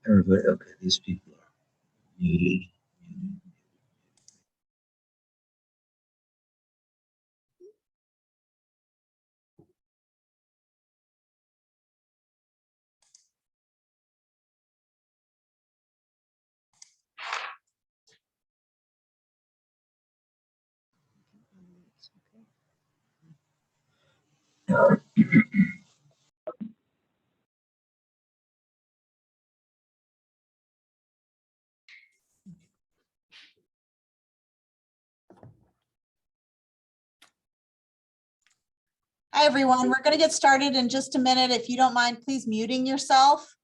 Everybody, okay, these people are muted. Hi, everyone. We're going to get started in just a minute. If you don't mind, please muting yourself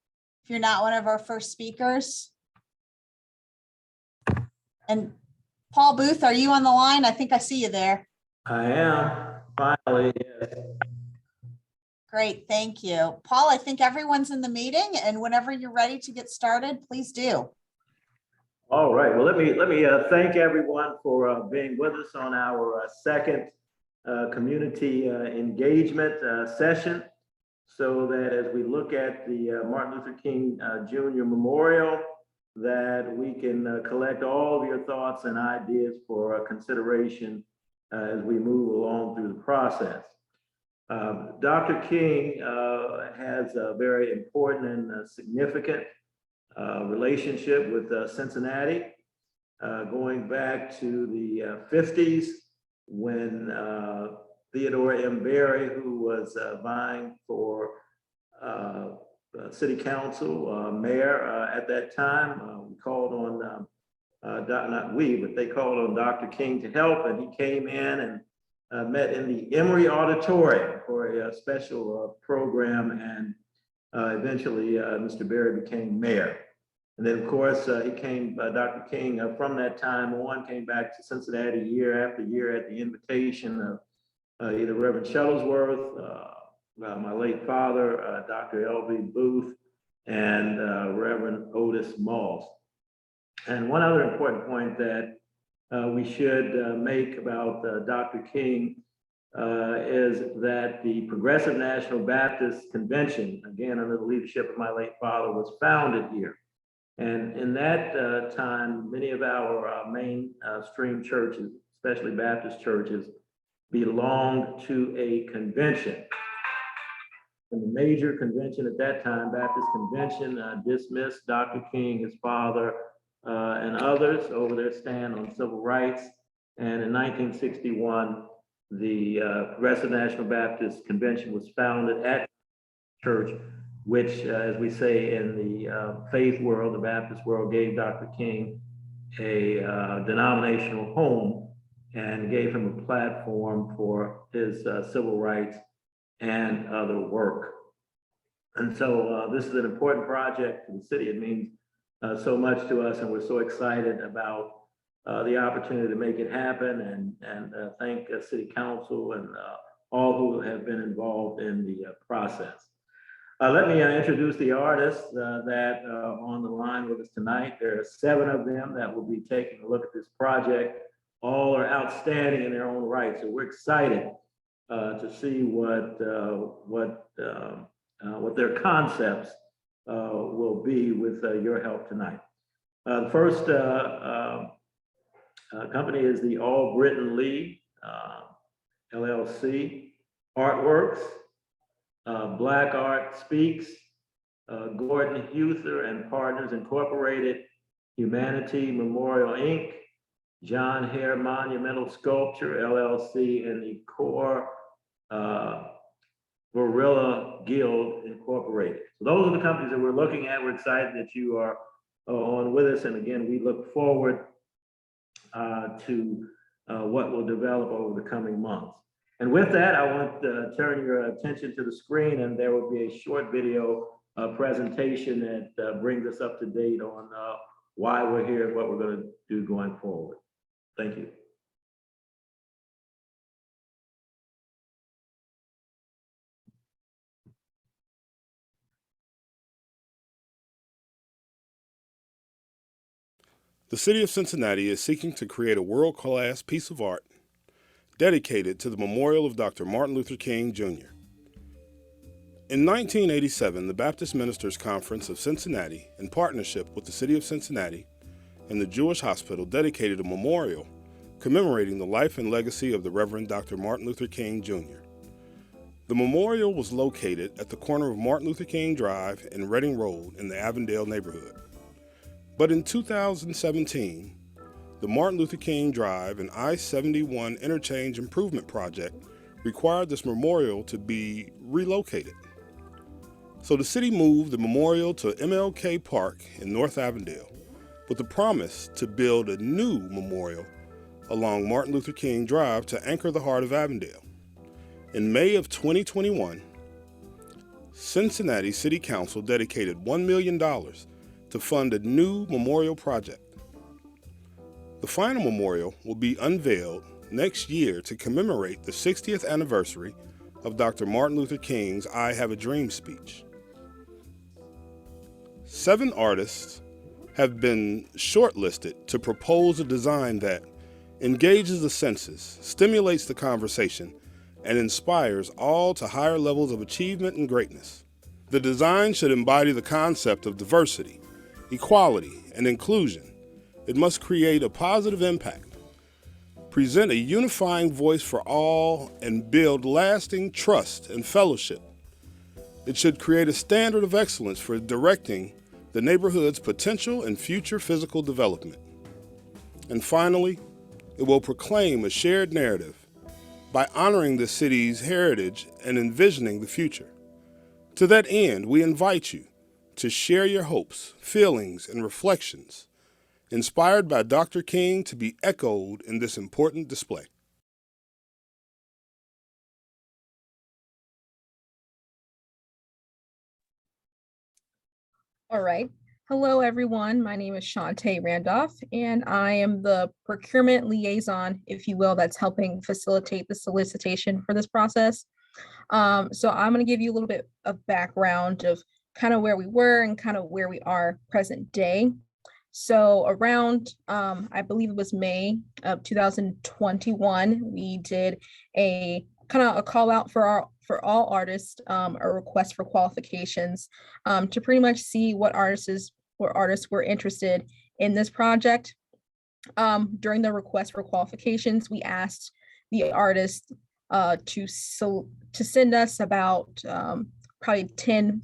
if you're not one of our first speakers. And Paul Booth, are you on the line? I think I see you there. I am, finally, yes. Great, thank you. Paul, I think everyone's in the meeting, and whenever you're ready to get started, please do. All right, well, let me thank everyone for being with us on our second community engagement session, so that as we look at the Martin Luther King Jr. Memorial, that we can collect all of your thoughts and ideas for consideration as we move along through the process. Dr. King has a very important and significant relationship with Cincinnati, going back to the 50s when Theodore M. Berry, who was vying for city council mayor at that time, we called on, not we, but they called on Dr. King to help, and he came in and met in the Emory Auditorium for a special program, and eventually Mr. Berry became mayor. And then, of course, Dr. King, from that time on, came back to Cincinnati year after year at the invitation of either Reverend Shuttlesworth, my late father, Dr. L.V. Booth, and Reverend Otis Moss. And one other important point that we should make about Dr. King is that the Progressive National Baptist Convention, again, under the leadership of my late father, was founded here. And in that time, many of our mainstream churches, especially Baptist churches, belonged to a convention. And the major convention at that time, Baptist Convention, dismissed Dr. King, his father, and others over their stand on civil rights. And in 1961, the Progressive National Baptist Convention was founded at church, which, as we say in the faith world, the Baptist world, gave Dr. King a denominational home and gave him a platform for his civil rights and other work. And so this is an important project to the city. It means so much to us, and we're so excited about the opportunity to make it happen, and thank City Council and all who have been involved in the process. Let me introduce the artists that are on the line with us tonight. There are 7 of them that will be taking a look at this project. All are outstanding in their own right, so we're excited to see what their concepts will be with your help tonight. The first company is the All Britain League, LLC, Artworks, Black Art Speaks, Gordon Huther and Partners Incorporated, Humanity Memorial Inc., John Hare Monumental Sculpture LLC, and the Core Gorilla Guild Incorporated. So those are the companies that we're looking at. We're excited that you are on with us, and again, we look forward to what will develop over the coming months. And with that, I want to turn your attention to the screen, and there will be a short video presentation that brings us up to date on why we're here and what we're going to do going forward. Thank you. The city of Cincinnati is seeking to create a world-class piece of art dedicated to the memorial of Dr. Martin Luther King Jr. In 1987, the Baptist Ministers Conference of Cincinnati, in partnership with the City of Cincinnati and the Jewish Hospital, dedicated a memorial commemorating the life and legacy of the Reverend Dr. Martin Luther King, Jr. The memorial was located at the corner of Martin Luther King Drive and Reading Road in the Avondale neighborhood. But in 2017, the Martin Luther King Drive and I-71 Interchange Improvement Project required this memorial to be relocated. So the city moved the memorial to MLK Park in North Avondale with the promise to build a new memorial along Martin Luther King Drive to anchor the heart of Avondale. In May of 2021, Cincinnati City Council dedicated $1 million to fund a new memorial project. The final memorial will be unveiled next year to commemorate the 60th anniversary of Dr. Martin Luther King's I Have a Dream speech. 7 artists have been shortlisted to propose a design that engages the senses, stimulates the conversation, and inspires all to higher levels of achievement and greatness. The design should embody the concept of diversity, equality, and inclusion. It must create a positive impact, present a unifying voice for all, and build lasting trust and fellowship. It should create a standard of excellence for directing the neighborhood's potential and future physical development. And finally, it will proclaim a shared narrative by honoring the city's heritage and envisioning the future. To that end, we invite you to share your hopes, feelings, and reflections inspired by Dr. King to be echoed in this important display. All right. Hello, everyone. My name is Shantae Randolph, and I am the procurement liaison, if you will, that's helping facilitate the solicitation for this process. So I'm going to give you a little bit of background of kind of where we were and kind of where we are present day. So around, I believe it was May of 2021, we did a kind of a call out for all artists, a request for qualifications to pretty much see what artists were interested in this project. During the request for qualifications, we asked the artists to send us about probably 10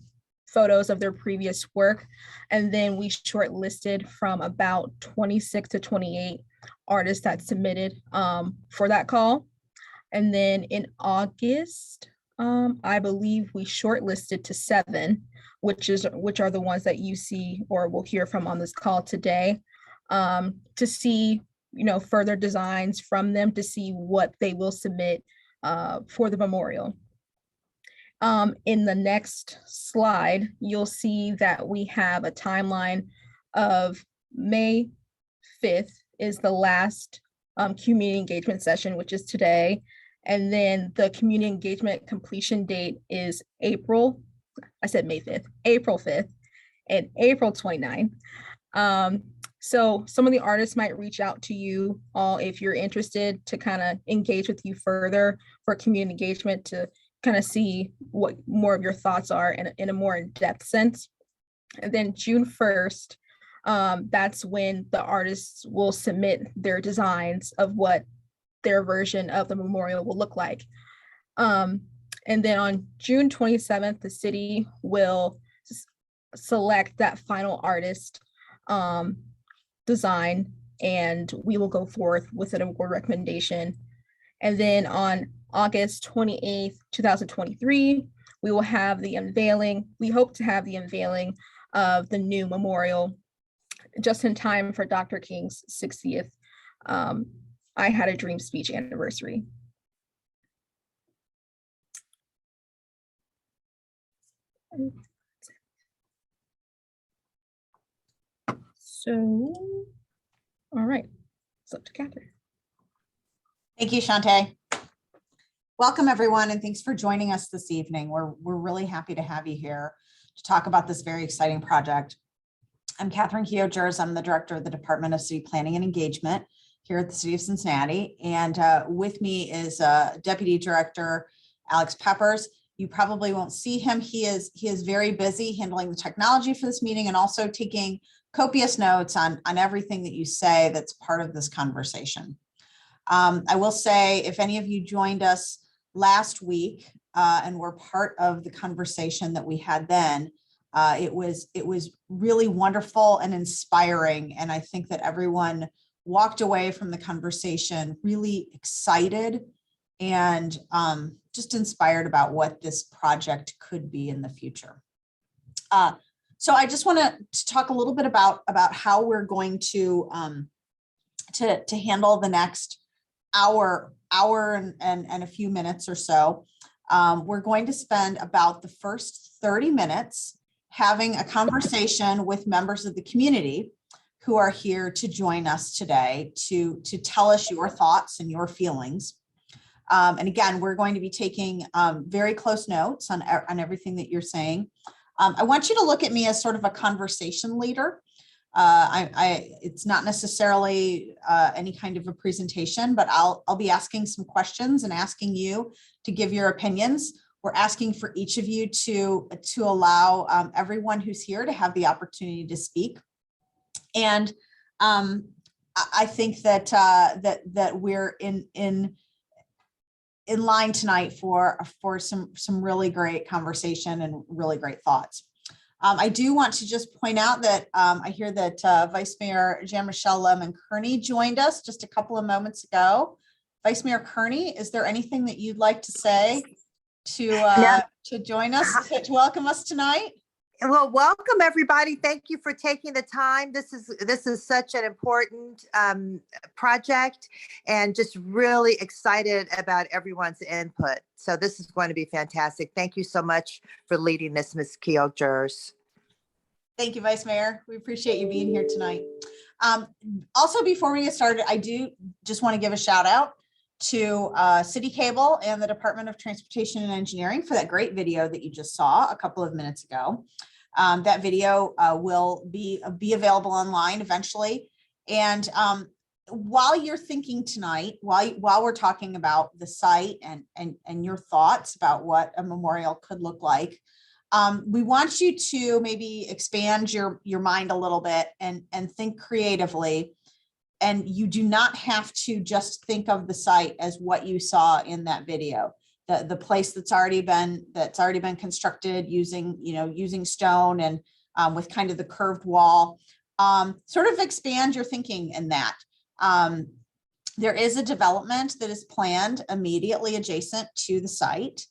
photos of their previous work, and then we shortlisted from about 26 to 28 artists that submitted for that call. And then in August, I believe we shortlisted to 7, which are the ones that you see or will hear from on this call today, to see, further designs from them, to see what they will submit for the memorial. In the next slide, you'll see that we have a timeline of May 5th is the last community engagement session, which is today. And then the community engagement completion date is April 5th and April 29th. So some of the artists might reach out to you all if you're interested to kind of engage with you further for community engagement, to kind of see what more of your thoughts are in a more in-depth sense. And then June 1st, that's when the artists will submit their designs of what their version of the memorial will look like. And then on June 27th, the city will select that final artist design, and we will go forth with an award recommendation. And then on August 28th, 2023, we will have the unveiling. We hope to have the unveiling of the new memorial just in time for Dr. King's 60th I Had a Dream speech anniversary. So, all right, it's up to Catherine. Thank you, Shantae. Welcome, everyone, and thanks for joining us this evening. We're really happy to have you here to talk about this very exciting project. I'm Catherine Keogers. I'm the director of the Department of City Planning and Engagement here at the City of Cincinnati. And with me is Deputy Director Alex Peppers You probably won't see him. He is very busy handling the technology for this meeting and also taking copious notes on everything that you say that's part of this conversation. I will say, if any of you joined us last week and were part of the conversation that we had then, it was really wonderful and inspiring. And I think that everyone walked away from the conversation really excited and just inspired about what this project could be in the future. So I just want to talk a little bit about how we're going to handle the next hour and a few minutes or so. We're going to spend about the first 30 minutes having a conversation with members of the community who are here to join us today to tell us your thoughts and your feelings. And again, we're going to be taking very close notes on everything that you're saying. I want you to look at me as sort of a conversation leader. It's not necessarily any kind of a presentation, but I'll be asking some questions and asking you to give your opinions. We're asking for each of you to allow everyone who's here to have the opportunity to speak. And I think that that we're in line tonight for some really great conversation and really great thoughts. I do want to just point out that I hear that Vice Mayor Jean-Michel Lemon-Kearney joined us just a couple of moments ago. Vice Mayor Kearney, is there anything that you'd like to say to join us, to welcome us tonight? Well, welcome everybody. Thank you for taking the time. This is such an important project, and just really excited about everyone's input. So this is going to be fantastic. Thank you so much for leading this, Ms. Keogh-Jers. Thank you, Vice Mayor. We appreciate you being here tonight. Also, before we get started, I do just want to give a shout out to City Cable and the Department of Transportation and Engineering for that great video that you just saw a couple of minutes ago. That video will be available online eventually. And while you're thinking tonight, while we're talking about the site and your thoughts about what a memorial could look like, we want you to maybe expand your mind a little bit and think creatively. And you do not have to just think of the site as what you saw in that video. The place that's already been constructed using stone and with kind of the curved wall. Sort of expand your thinking in that. There is a development that is planned immediately adjacent to the site.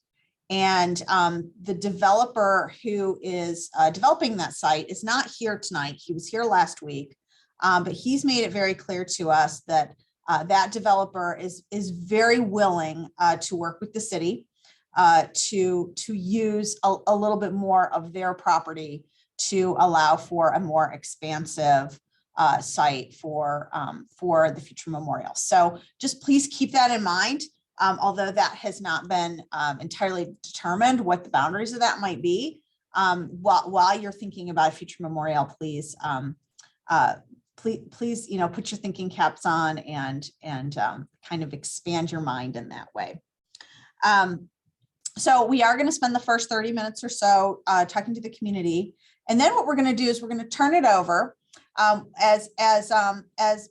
And the developer who is developing that site is not here tonight. He was here last week. But he's made it very clear to us that that developer is very willing to work with the city to use a little bit more of their property to allow for a more expansive site for the future memorial. So just please keep that in mind. Although that has not been entirely determined what the boundaries of that might be, while you're thinking about a future memorial, please put your thinking caps on and kind of expand your mind in that way. So we are going to spend the first 30 minutes or so talking to the community, and then what we're going to do is we're going to turn it over. As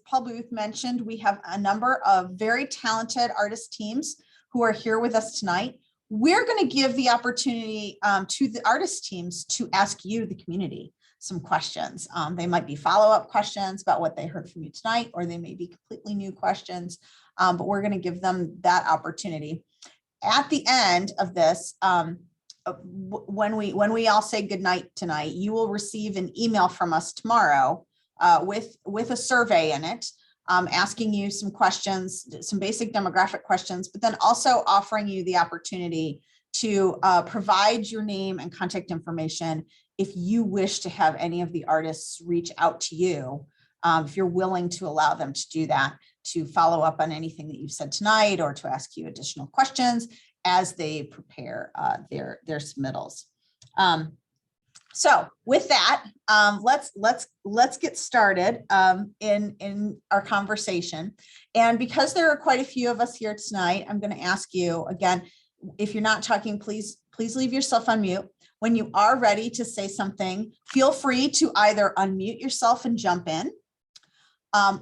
Paul Booth mentioned, we have a number of very talented artist teams who are here with us tonight. We're going to give the opportunity to the artist teams to ask you, the community, some questions. They might be follow-up questions about what they heard from you tonight, or they may be completely new questions, but we're going to give them that opportunity. At the end of this, when we all say goodnight tonight, you will receive an email from us tomorrow with a survey in it, asking you some questions, some basic demographic questions, but then also offering you the opportunity to provide your name and contact information if you wish to have any of the artists reach out to you, if you're willing to allow them to do that, to follow up on anything that you've said tonight or to ask you additional questions as they prepare their submittals. So with that, let's get started in our conversation. And because there are quite a few of us here tonight, I'm going to ask you again, if you're not talking, please please leave yourself on mute. When you are ready to say something, feel free to either unmute yourself and jump in,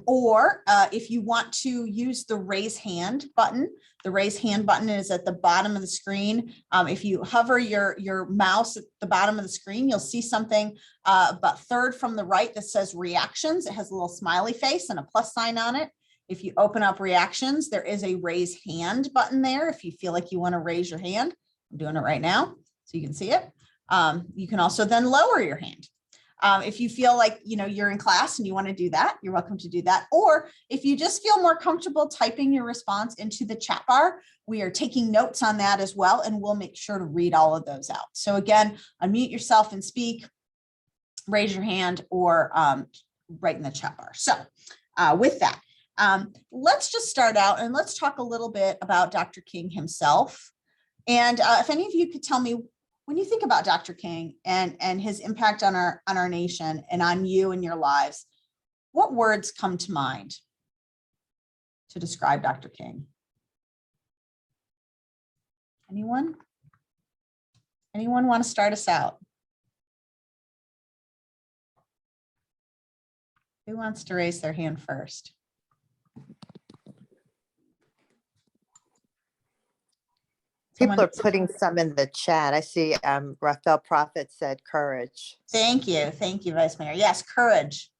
or if you want to use the raise hand button, the raise hand button is at the bottom of the screen. If you hover your mouse at the bottom of the screen, you'll see something about third from the right that says reactions. It has a little smiley face and a plus sign on it. If you open up reactions, there is a raise hand button there. If you feel like you want to raise your hand, I'm doing it right now so you can see it. You can also then lower your hand. If you feel like, you're in class and you want to do that, you're welcome to do that. Or if you just feel more comfortable typing your response into the chat bar, we are taking notes on that as well, and we'll make sure to read all of those out. So again, unmute yourself and speak, raise your hand, or write in the chat bar. So with that, let's just start out and let's talk a little bit about Dr. King himself. And if any of you could tell me, when you think about Dr. King and his impact on our nation and on you and your lives, what words come to mind to describe Dr. King? Anyone? Anyone want to start us out? Who wants to raise their hand first? People are putting some in the chat. I see Rafael Prophet said courage. Thank you, Vice Mayor. Yes, courage.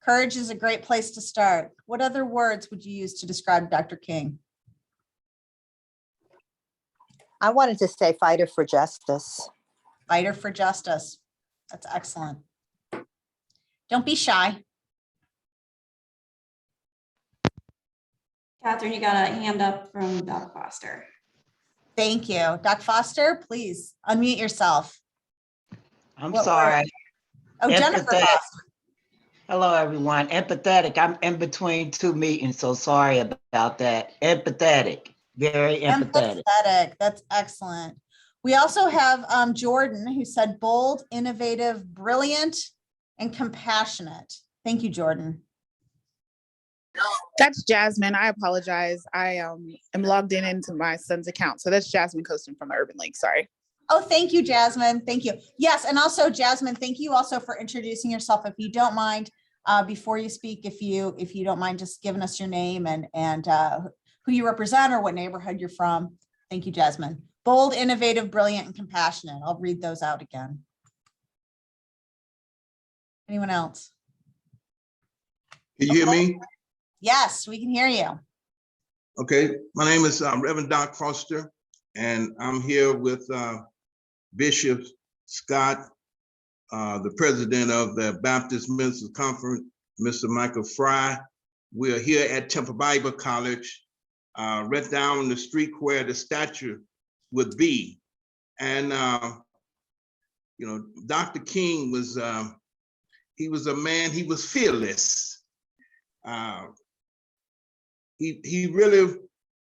Courage is a great place to start. What other words would you use to describe Dr. King? I wanted to say fighter for justice. Fighter for justice. That's excellent. Don't be shy. Catherine, you got a hand up from Doc Foster. Thank you. Doc Foster, please unmute yourself. I'm What sorry. word? Oh, Jennifer Empathetic. Foster. Hello, everyone. Empathetic. I'm in between two meetings, so sorry about that. Empathetic. Very empathetic. Empathetic. That's excellent. We also have Jordan, who said bold, innovative, brilliant, and compassionate. Thank you, Jordan. That's Jasmine. I apologize. I am logged into my son's account. So that's Jasmine Coaston from the Urban League. Sorry. Oh, thank you, Jasmine. Thank you. Yes, and also Jasmine, thank you also for introducing yourself. If you don't mind, before you speak, if you don't mind just giving us your name and who you represent or what neighborhood you're from. Thank you, Jasmine. Bold, innovative, brilliant, and compassionate. I'll read those out again. Anyone else? Can you hear me? Yes, we can hear you. Okay, my name is Reverend Doc Foster, and I'm here with Bishop Scott, the president of the Baptist Ministers Conference, Mr. Michael Fry. We are here at Temple Bible College, right down the street where the statue would be. And, Dr. King was, he was a man, he was fearless. He really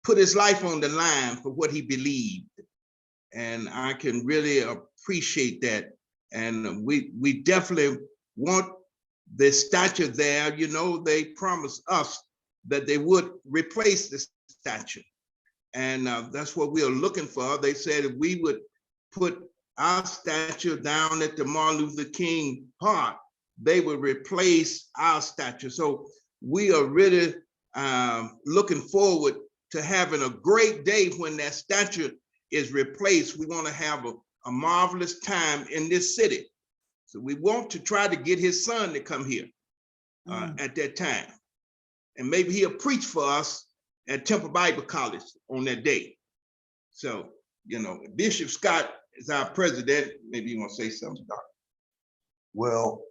put his life on the line for what he believed. And I can really appreciate that. And we definitely want the statue there. They promised us that they would replace the statue. And that's what we are looking for. They said if we would put our statue down at the Martin Luther King Park, they would replace our statue. So we are really looking forward to having a great day when that statue is replaced. We want to have a marvelous time in this city. So we want to try to get his son to come here at that time. And maybe he'll preach for us at Temple Bible College on that day. So, Bishop Scott is our president. Maybe you want to say something, Doc. Well,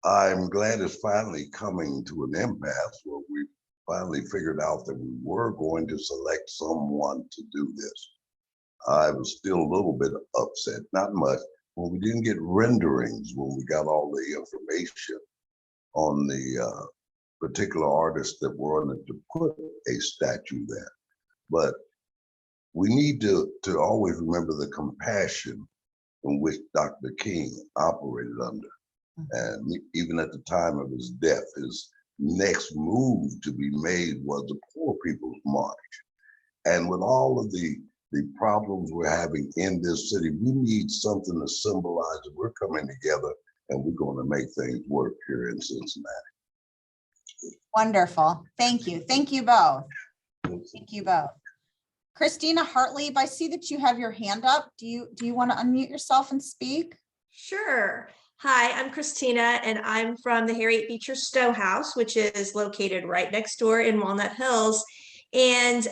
I'm glad it's finally coming to an impasse where we finally figured out that we were going to select someone to do this. I was still a little bit upset, not much, when we didn't get renderings when we got all the information on the particular artists that wanted to put a statue there. But we need to always remember the compassion in which Dr. King operated under. And even at the time of his death, his next move to be made was the Poor People's March. And with all of the the problems we're having in this city. We need something to symbolize that we're coming together and we're going to make things work here in Cincinnati. Wonderful. Thank you. Thank you both. Thank you both. Christina Hartlieb, I see that you have your hand up. Do you want to unmute yourself and speak? Sure. Hi, I'm Christina, and I'm from the Harriet Beecher Stowe House, which is located right next door in Walnut Hills. And,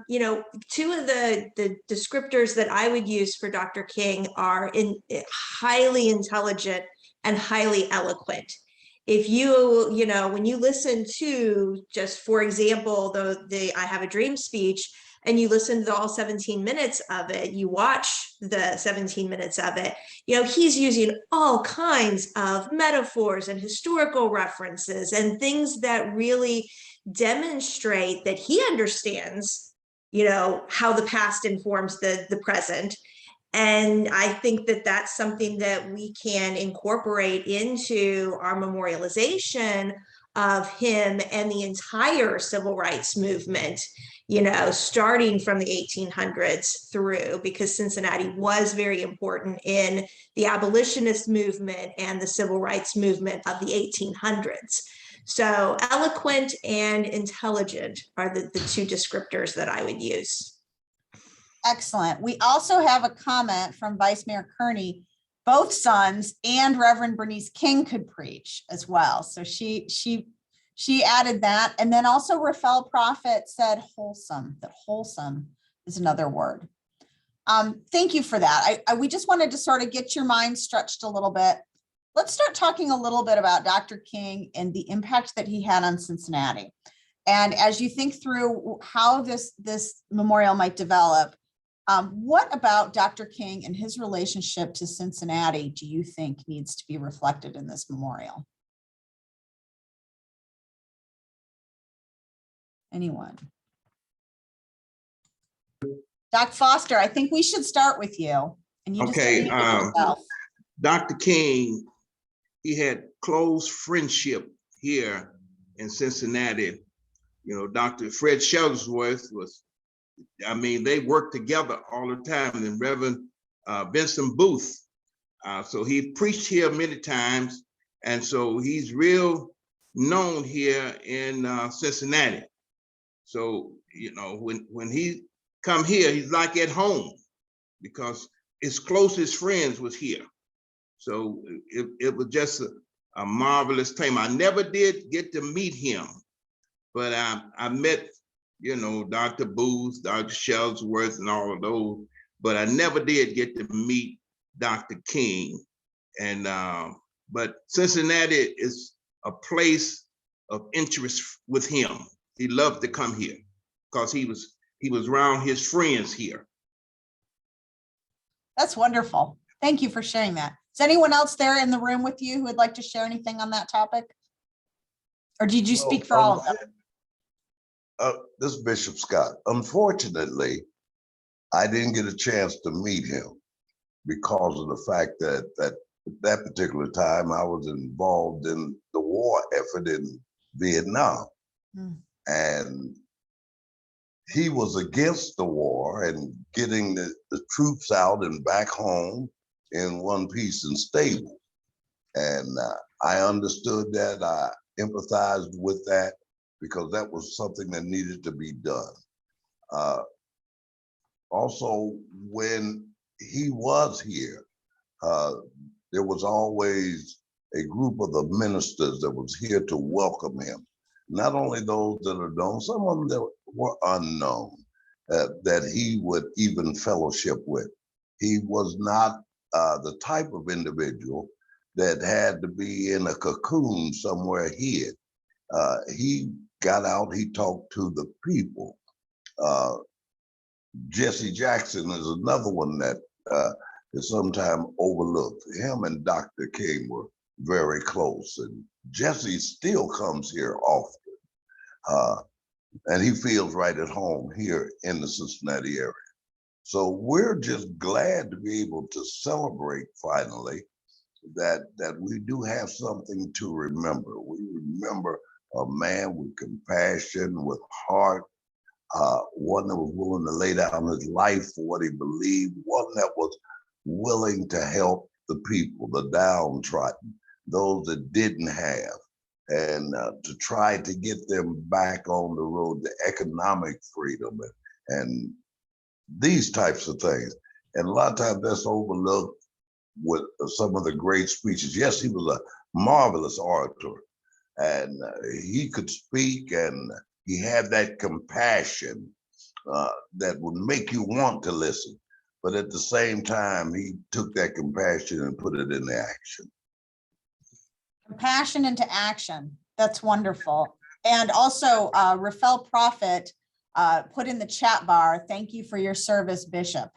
you know, two of the descriptors that I would use for Dr. King are highly intelligent and highly eloquent. If you know, when you listen to, just for example, the I Have a Dream speech, and you listen to all 17 minutes of it, you watch the 17 minutes of it, you know, he's using all kinds of metaphors and historical references and things that really demonstrate that he understands, you know, how the past informs the present. And I think that that's something that we can incorporate into our memorialization of him and the entire civil rights movement, you know, starting from the 1800s through, because Cincinnati was very important in the abolitionist movement and the civil rights movement of the 1800s. So eloquent and intelligent are the two descriptors that I would use. Excellent. We also have a comment from Vice Mayor Kearney. Both sons and Reverend Bernice King could preach as well. So she added that. And then also Rafael Prophet said wholesome, that wholesome is another word. Thank you for that. We just wanted to sort of get your mind stretched a little bit. Let's start talking a little bit about Dr. King and the impact that he had on Cincinnati. And as you think through how this memorial might develop, what about Dr. King and his relationship to Cincinnati do you think needs to be reflected in this memorial? Anyone? Doc Foster, I think we should start with you. And you Okay, just yourself. Dr. King, he had close friendship here in Cincinnati. You know, Dr. Fred Shuttlesworth was, I mean, they worked together all the time, and Reverend Vincent Booth. So he preached here many times, and so he's real known here in Cincinnati. So, you know, when he come here, he's like at home because his closest friends was here. So it was just a marvelous time. I never did get to meet him, but I met, you know, Dr. Booth, Dr. Shuttlesworth, and all of those, but I never did get to meet Dr. King. And but Cincinnati is a place of interest with him. He loved to come here because he was around his friends here. That's wonderful. Thank you for sharing that. Is anyone else there in the room with you who would like to share anything on that topic? Or did you speak for all of them? This is Bishop Scott. Unfortunately, I didn't get a chance to meet him because of the fact that at that particular time I was involved in the war effort in Vietnam. And he was against the war and getting the troops out and back home in one piece and stable. And I understood that, I empathized with that because that was something that needed to be done. Also, when he was here, there was always a group of the ministers that was here to welcome him. Not only those that are known, some of them that were unknown, that he would even fellowship with. He was not the type of individual that had to be in a cocoon somewhere hid. He got out, he talked to the people. Jesse Jackson is another one that is sometimes overlooked. Him and Dr. King were very close, and Jesse still comes here often. And he feels right at home here in the Cincinnati area. So we're just glad to be able to celebrate finally that we do have something to remember. We remember a man with compassion, with heart, one that was willing to lay down his life for what he believed, one that was willing to help the people, the downtrodden, those that didn't have, and to try to get them back on the road to economic freedom and these types of things. And a lot of times that's overlooked with some of the great speeches. Yes, he was a marvelous orator, and he could speak, and he had that compassion that would make you want to listen. But at the same time, he took that compassion and put it into action. Compassion into action. That's wonderful. And also, Rafael Prophet put in the chat bar, "Thank you for your service, Bishop."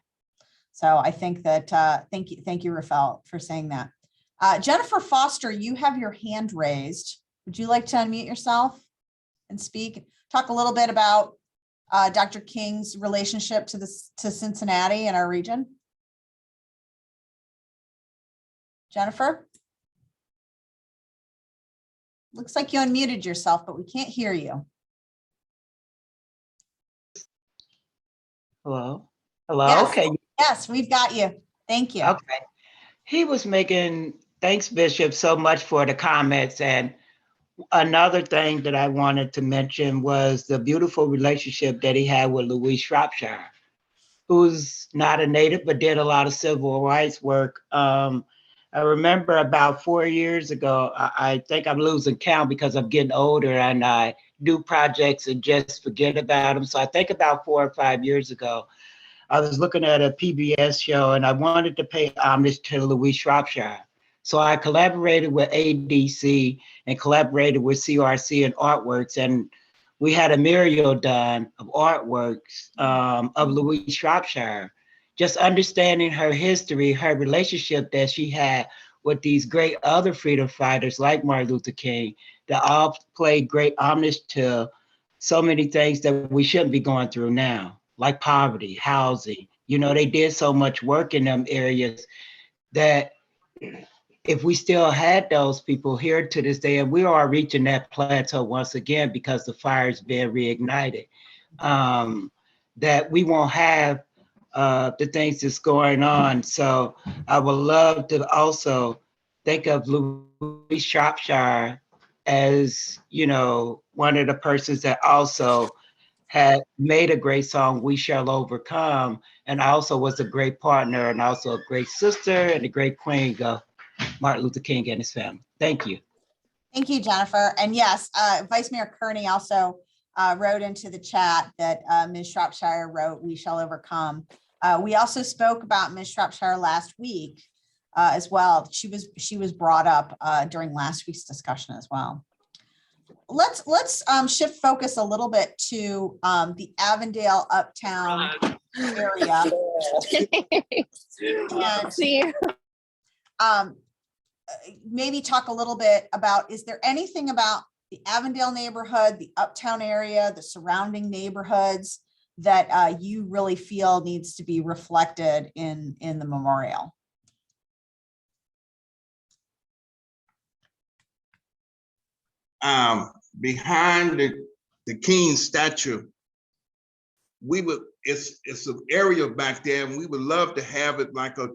So I think that, thank you, Rafael, for saying that. Jennifer Foster, you have your hand raised. Would you like to unmute yourself and speak? Talk a little bit about Dr. King's relationship to Cincinnati and our region. Jennifer? Looks like you unmuted yourself, but we can't hear you. Hello? Hello? Yes. Okay. Yes, we've got you. Thank you. Okay. He was making, thanks, Bishop, so much for the comments. And another thing that I wanted to mention was the beautiful relationship that he had with Louise Shropshire, who's not a native, but did a lot of civil rights work. I remember about 4 years ago, I think I'm losing count because I'm getting older and I do projects and just forget about them. So I think about 4 or 5 years ago, I was looking at a PBS show and I wanted to pay homage to Louise Shropshire. So I collaborated with ADC and collaborated with CRC and Artworks, and we had a mural done of artworks of Louise Shropshire, just understanding her history, her relationship that she had with these great other freedom fighters like Martin Luther King, that all played great homage to so many things that we shouldn't be going through now, like poverty, housing. You know, they did so much work in them areas that if we still had those people here to this day, and we are reaching that plateau once again because the fire's been reignited, that we won't have the things that's going on. So I would love to also think of Louise Shropshire as, you know, one of the persons that also had made a great song, "We Shall Overcome," and also was a great partner and also a great sister and a great queen of Martin Luther King and his family. Thank you. Thank you, Jennifer. And yes, Vice Mayor Kearney also wrote into the chat that Ms. Shropshire wrote, "We Shall Overcome." We also spoke about Ms. Shropshire last week as well. She was brought up during last week's discussion as well. Let's shift focus a little bit to the Avondale Uptown area. And maybe talk a little bit about, is there anything about the Avondale neighborhood, the Uptown area, the surrounding neighborhoods that you really feel needs to be reflected in the memorial? Behind the King statue, it's an area back there, and we would love to have it like a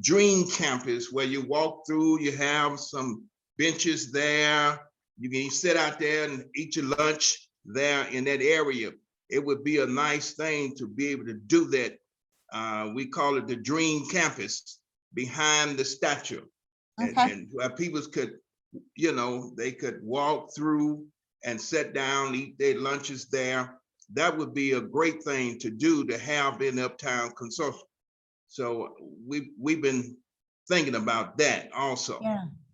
dream campus where you walk through, you have some benches there, you can sit out there and eat your lunch there in that area. It would be a nice thing to be able to do that. We call it the dream campus behind the statue. Okay. And where people could, you know, they could walk through and sit down, eat their lunches there. That would be a great thing to do, to have in Uptown Consortium. So we've been thinking about that also.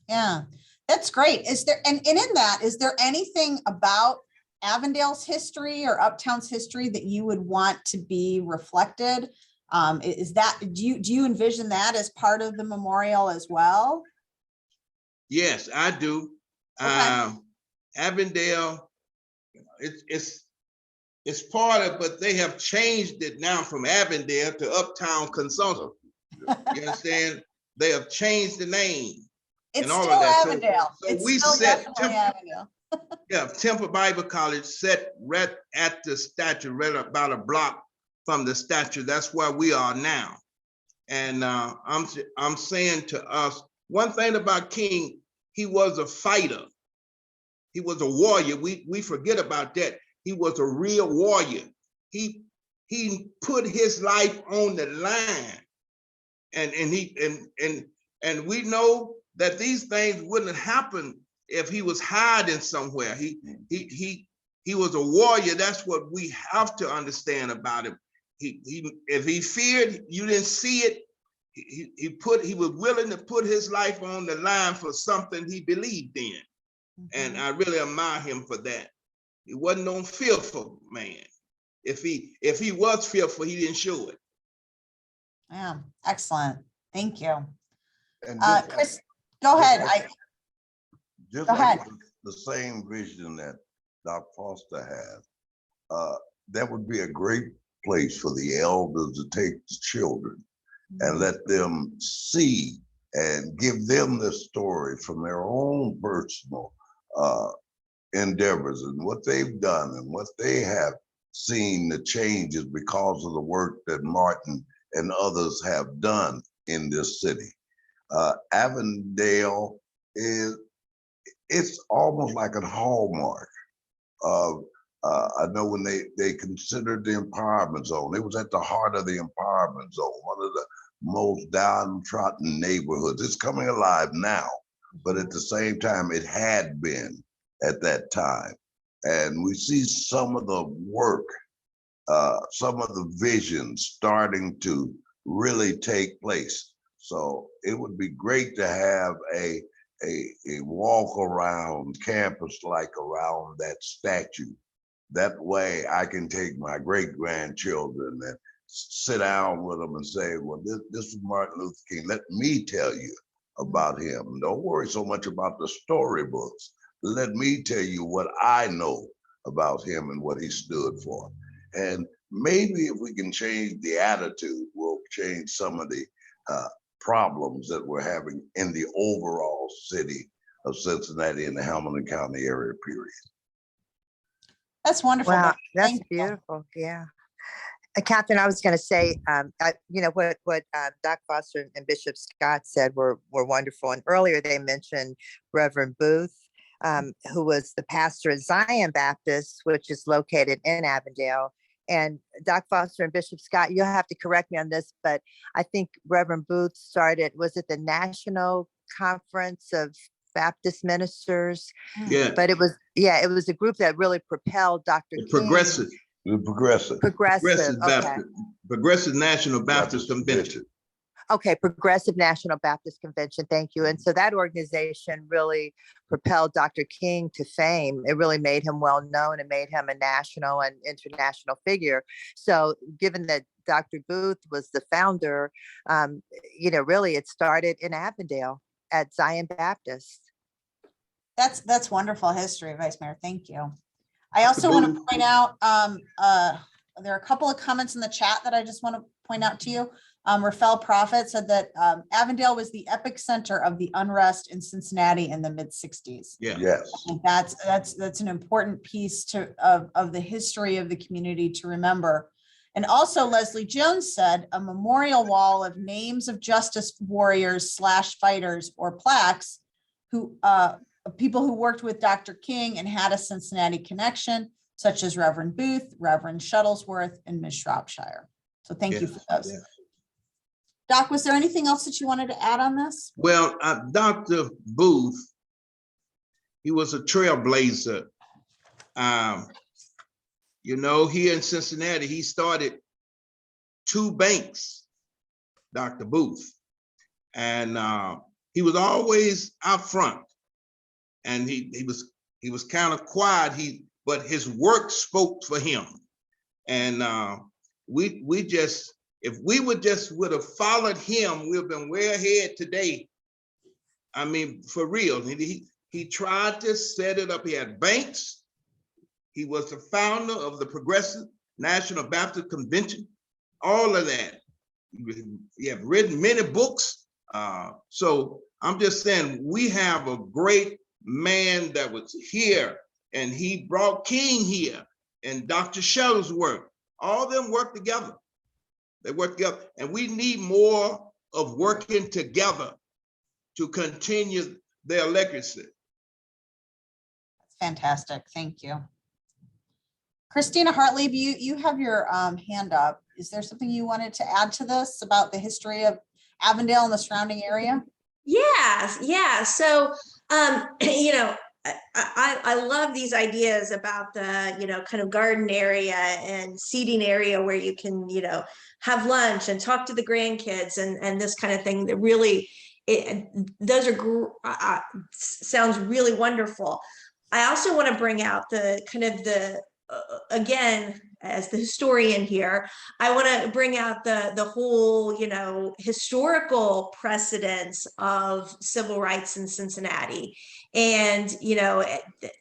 Yeah, that's great. Is there, and in that, is there anything about Avondale's history or Uptown's history that you would want to be reflected? Is that, do you envision that as part of the memorial as well? Yes, I do. Okay. Avondale, it's part of, but they have changed it now from Avondale to Uptown Consultant. You understand? They have changed the name. It's and all still of that. Avondale. So it's we still set definitely Avondale. Yeah, Temple Bible College set right at the statue, right about a block from the statue. That's where we are now. And I'm saying to us, one thing about King, he was a fighter. He was a warrior. We forget about that. He was a real warrior. He put his life on the line, and we know that these things wouldn't happen if he was hiding somewhere. He was a warrior. That's what we have to understand about him. If he feared, you didn't see it. He was willing to put his life on the line for something he believed in. And I really admire him for that. He wasn't no fearful man. If he was fearful, he didn't show it. Yeah, excellent. Thank you. And Chris, go ahead. Just Go like ahead. the same vision that Doc Foster had, that would be a great place for the elders to take the children and let them see and give them the story from their own personal endeavors and what they've done and what they have seen the changes because of the work that Martin and others have done in this city. Avondale it's almost like a hallmark of, I know when they considered the empowerment zone, it was at the heart of the empowerment zone, one of the most downtrodden neighborhoods. It's coming alive now, but at the same time, it had been at that time. And we see some of the work, some of the visions starting to really take place. So it would be great to have a walk around campus like around that statue. That way I can take my great grandchildren and sit down with them and say, well, this is Martin Luther King. Let me tell you about him. Don't worry so much about the storybooks. Let me tell you what I know about him and what he stood for. And maybe if we can change the attitude, we'll change some of the problems that we're having in the overall city of Cincinnati and the Hamilton County area, period. That's wonderful. Wow, Becky. that's Thank you. beautiful. Yeah. Catherine, I was going to say, what Doc Foster and Bishop Scott said were wonderful. And earlier they mentioned Reverend Booth, who was the pastor at Zion Baptist, which is located in Avondale. And Doc Foster and Bishop Scott, you'll have to correct me on this, but I think Reverend Booth started, was it the National Conference of Baptist Ministers? Yeah. But it was a group that really propelled Dr. King. Progressive. Progressive. Okay. Progressive National Baptist Convention. Okay, Progressive National Baptist Convention. Thank you. And so that organization really propelled Dr. King to fame. It really made him well known and made him a national and international figure. So given that Dr. Booth was the founder, really it started in Avondale at Zion Baptist. That's wonderful history, Vice Mayor. Thank you. I also want to point out, there are a couple of comments in the chat that I just want to point out to you. Rafael Prophet said that Avondale was the epicenter of the unrest in Cincinnati in the mid-60s. Yeah. Yes. I think that's an important piece of the history of the community to remember. And also Leslie Jones said a memorial wall of names of justice warriors / fighters or plaques who people who worked with Dr. King and had a Cincinnati connection, such as Reverend Booth, Reverend Shuttlesworth, and Ms. Shropshire. So thank you for those. Yeah. Doc, was there anything else that you wanted to add on this? Well, Dr. Booth, he was a trailblazer. Here in Cincinnati, he started 2 banks, Dr. Booth. And he was always out front. And he was kind of quiet, but his work spoke for him. And if we would have followed him, we'd have been way ahead today. I mean, for real. He tried to set it up. He had banks. He was the founder of the Progressive National Baptist Convention, all of that. He have written many books. So I'm just saying we have a great man that was here, and he brought King here, and Dr. Shuttlesworth. All of them work together. They work together, and we need more of working together to continue their legacy. That's fantastic. Thank you. Christina Hartley, you have your hand up. Is there something you wanted to add to this about the history of Avondale and the surrounding area? Yeah. So, you know, I love these ideas about the, you know, kind of garden area and seating area where you can, you know, have lunch and talk to the grandkids and this kind of thing. That really, those are sounds really wonderful. I also want to bring out the kind of the again, as the historian here, I want to bring out the whole, you know, historical precedence of civil rights in Cincinnati. And, you know,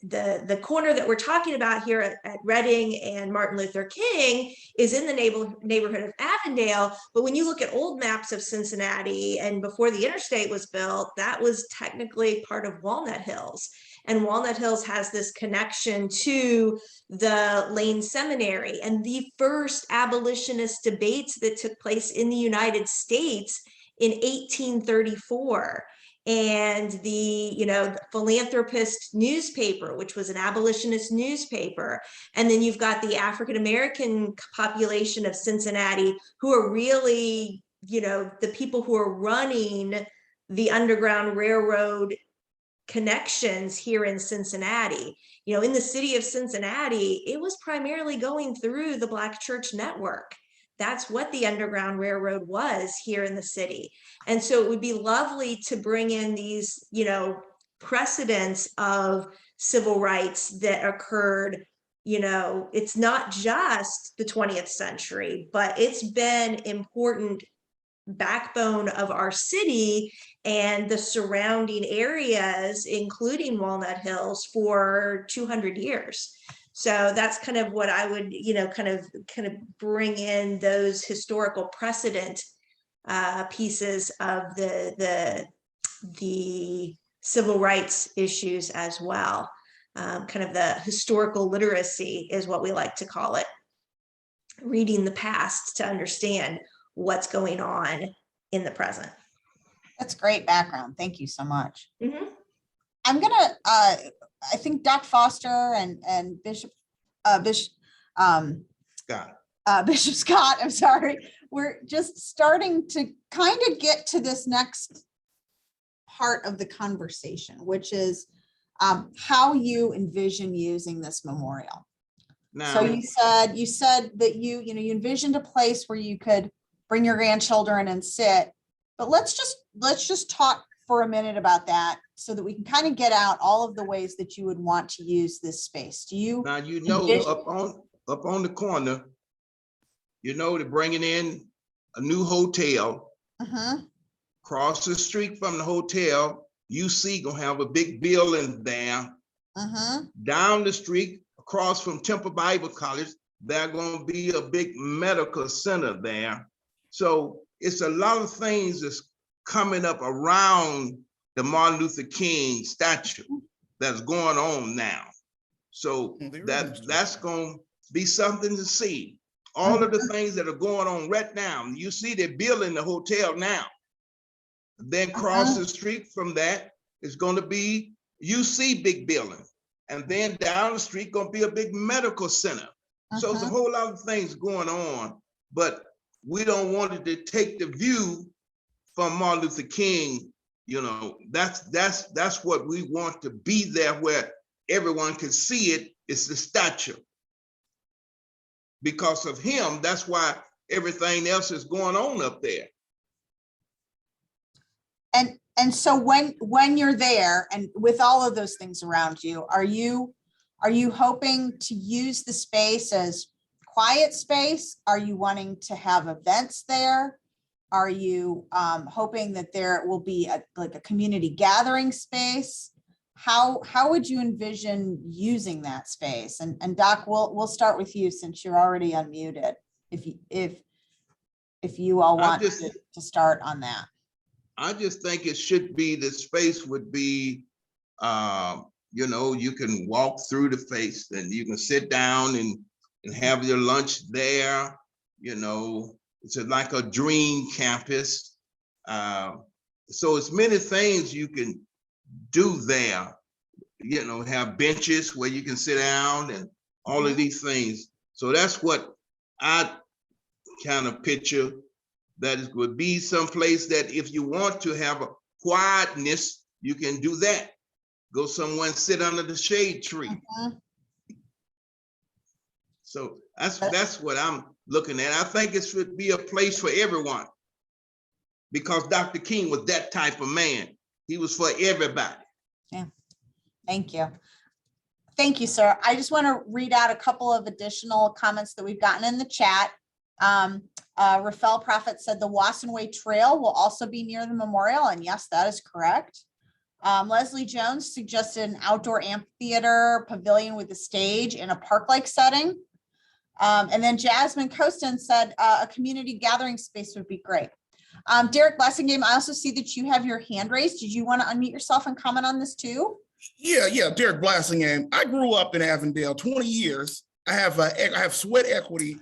the corner that we're talking about here at Reading and Martin Luther King is in the neighborhood of Avondale. But when you look at old maps of Cincinnati and before the interstate was built, that was technically part of Walnut Hills. And Walnut Hills has this connection to the Lane Seminary and the first abolitionist debates that took place in the United States in 1834. And the, you know, the Philanthropist newspaper, which was an abolitionist newspaper. And then you've got the African-American population of Cincinnati who are really, you know, the people who are running the Underground Railroad connections here in Cincinnati. You know, in the city of Cincinnati, it was primarily going through the Black church network. That's what the Underground Railroad was here in the city. And so it would be lovely to bring in these, you know, precedents of civil rights that occurred. You know, it's not just the 20th century, but it's been important backbone of our city and the surrounding areas, including Walnut Hills, for 200 years. So that's kind of what I would, you know, kind of bring in those historical precedent pieces of the civil rights issues as well. Kind of the historical literacy is what we like to call it. Reading the past to understand what's going on in the present. That's great background. Thank you so much. Mm-hmm. I'm gonna, I think Doc Foster and Bishop Scott, I'm sorry, we're just starting to kind of get to this next part of the conversation, which is how you envision using this memorial. Now, So you said that you envisioned a place where you could bring your grandchildren and sit, but let's just talk for a minute about that so that we can kind of get out all of the ways that you would want to use this space. Do you? Now, you know, up on the corner, you know, they're bringing in a new hotel. Across the street from the hotel, UC gonna have a big building there. Down the street, across from Temple Bible College, there's gonna be a big medical center there. So it's a lot of things that's coming up around the Martin Luther King statue that's going on now. So that's going to be something to see. All of the things that are going on right now. You see they're building the hotel now. Then across the street from that is going to be UC big building. And then down the street going to be a big medical center. So it's a whole lot of things going on, but we don't want it to take the view from Martin Luther King. You know, that's what we want to be there where everyone can see it. It's the statue. Because of him, that's why everything else is going on up there. And so when you're there and with all of those things around you, are you hoping to use the space as quiet space? Are you wanting to have events there? Are you hoping that there will be like a community gathering space? How would you envision using that space? And Doc, we'll start with you since you're already unmuted. If you all want to start on that. I just think it should be, the space would be You know, you can walk through the face and you can sit down and have your lunch there. You know, it's like a dream campus. So it's many things you can do there. You know, have benches where you can sit down and all of these things. So that's what I kind of picture, that it would be someplace that if you want to have a quietness, you can do that. Go somewhere and sit under the shade tree. So that's what I'm looking at. I think it should be a place for everyone, because Dr. King was that type of man. He was for everybody. Yeah, thank you. Thank you, sir. I just want to read out a couple of additional comments that we've gotten in the chat. Rafael Prophet said the Wasson Way Trail will also be near the memorial, and yes, that is correct. Leslie Jones suggested an outdoor amphitheater pavilion with a stage in a park-like setting. And then Jasmine Costin said a community gathering space would be great. Derek Blessingame, I also see that you have your hand raised. Did you want to unmute yourself and comment on this too? Yeah, Derek Blessingame. I grew up in Avondale, 20 years. I have sweat equity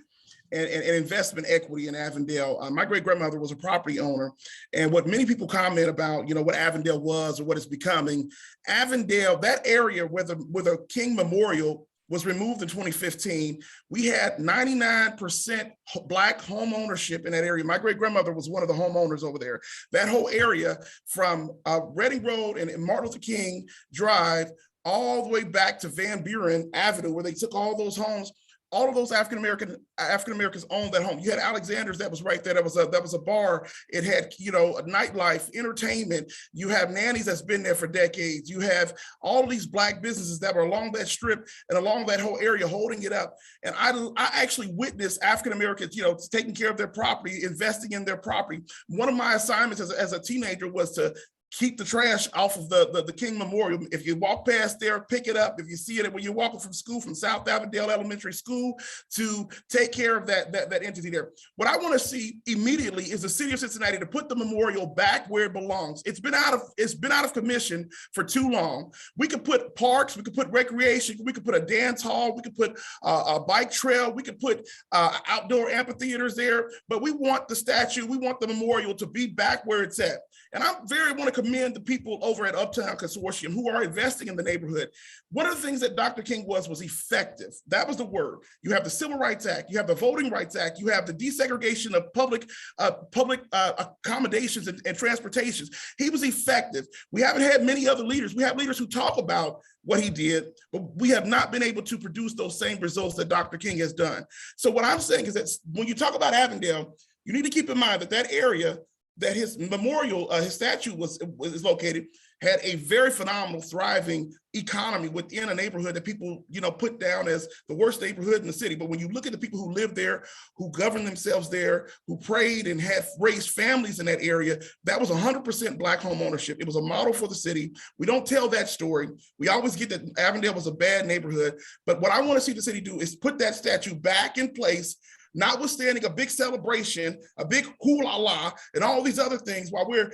and investment equity in Avondale. My great grandmother was a property owner, and what many people comment about, you know, what Avondale was or what it's becoming. Avondale, that area where the King Memorial was removed in 2015, we had 99% Black home ownership in that area. My great grandmother was one of the homeowners over there. That whole area from Reading Road and Martin Luther King Drive all the way back to Van Buren Avenue, where they took all those homes. All of those African Americans owned that home. You had Alexander's that was right there. That was a bar. It had, you know, a nightlife, entertainment. You have Nanny's that's been there for decades. You have all of these Black businesses that were along that strip and along that whole area holding it up. And I actually witnessed African Americans, you know, taking care of their property, investing in their property. One of my assignments as a teenager was to keep the trash off of the King Memorial. If you walk past there, pick it up. If you see it when you're walking from school, from South Avondale Elementary School, to take care of that entity there. What I want to see immediately is the city of Cincinnati to put the memorial back where it belongs. It's been out of commission for too long. We could put parks, we could put recreation, we could put a dance hall, we could put a bike trail, we could put outdoor amphitheaters there, but we want the statue, we want the memorial to be back where it's at. And I want to commend the people over at Uptown Consortium who are investing in the neighborhood. One of the things that Dr. King was effective. That was the word. You have the Civil Rights Act, you have the Voting Rights Act, you have the desegregation of public accommodations and transportations. He was effective. We haven't had many other leaders. We have leaders who talk about what he did, but we have not been able to produce those same results that Dr. King has done. So what I'm saying is that when you talk about Avondale, you need to keep in mind that area that his memorial, his statue is located, had a very phenomenal, thriving economy within a neighborhood that people, you know, put down as the worst neighborhood in the city. But when you look at the people who lived there, who governed themselves there, who prayed and had raised families in that area, that was 100% Black home ownership. It was a model for the city. We don't tell that story. We always get that Avondale was a bad neighborhood. But what I want to see the city do is put that statue back in place, notwithstanding a big celebration, a big hoo-la-la, and all these other things, while we're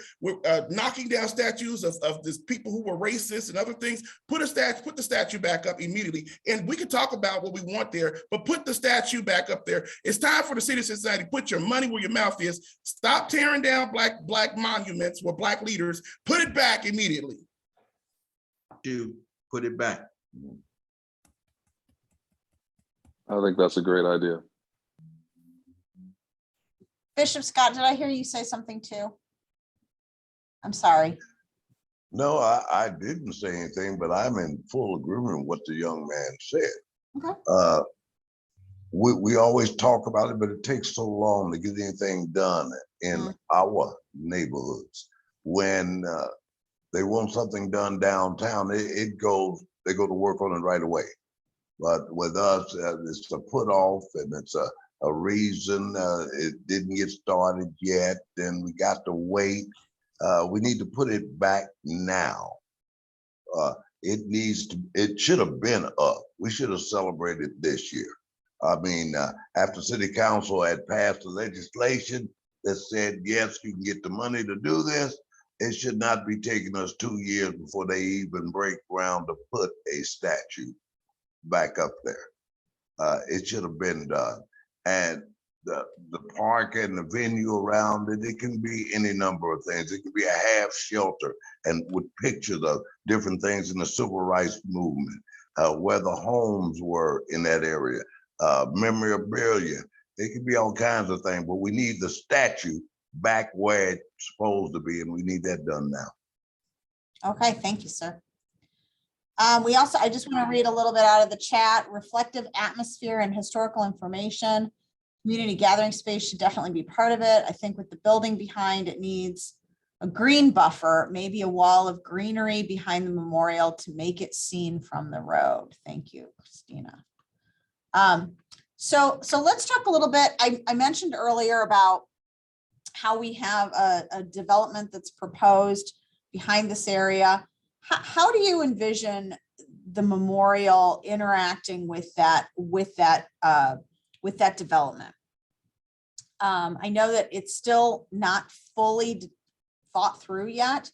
knocking down statues of these people who were racist and other things. Put the statue back up immediately. And we can talk about what we want there, but put the statue back up there. It's time for the city of Cincinnati, put your money where your mouth is. Stop tearing down black monuments or Black leaders. Put it back immediately. Do put it back. I think that's a great idea. Bishop Scott, did I hear you say something too? I'm sorry. No, I didn't say anything, but I'm in full agreement with what the young man said. Okay. We always talk about it, but it takes so long to get anything done in our neighborhoods. When they want something done downtown, they go to work on it right away. But with us, it's a put off, and it's a reason it didn't get started yet, and we got to wait. We need to put it back now. It should have been up. We should have celebrated this year. I mean, after City Council had passed the legislation that said, yes, you can get the money to do this, it should not be taking us 2 years before they even break ground to put a statue back up there. It should have been done. And the park and the venue around it, it can be any number of things. It can be a half shelter and with pictures of different things in the civil rights movement, where the homes were in that area, memorabilia. It can be all kinds of things, but we need the statue back where it's supposed to be, and we need that done now. Okay, thank you, sir. I just want to read a little bit out of the chat. Reflective atmosphere and historical information. Community gathering space should definitely be part of it. I think with the building behind, it needs a green buffer, maybe a wall of greenery behind the memorial to make it seen from the road. Thank you, Christina. So let's talk a little bit. I mentioned earlier about how we have a development that's proposed behind this area. How do you envision the memorial interacting with that development? I know that it's still not fully thought through yet.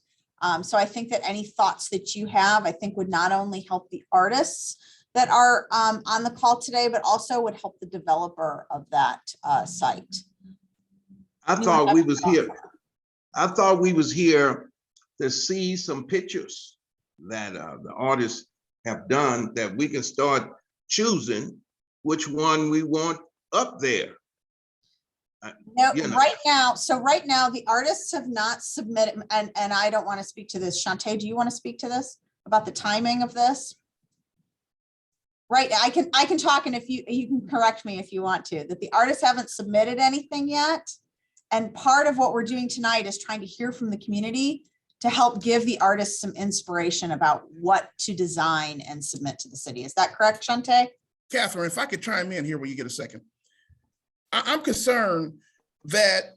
So I think that any thoughts that you have, I think would not only help the artists that are on the call today, but also would help the developer of that site. I thought we was here. I thought we was here to see some pictures that the artists have done, that we can start choosing which one we want up there. No, right now, the artists have not submitted, and I don't want to speak to this. Shantae, do you want to speak to this about the timing of this? Right, I can talk, and if you can correct me if you want to, that the artists haven't submitted anything yet. And part of what we're doing tonight is trying to hear from the community to help give the artists some inspiration about what to design and submit to the city. Is that correct, Shantae? Catherine, if I could chime in here when you get a second. I'm concerned that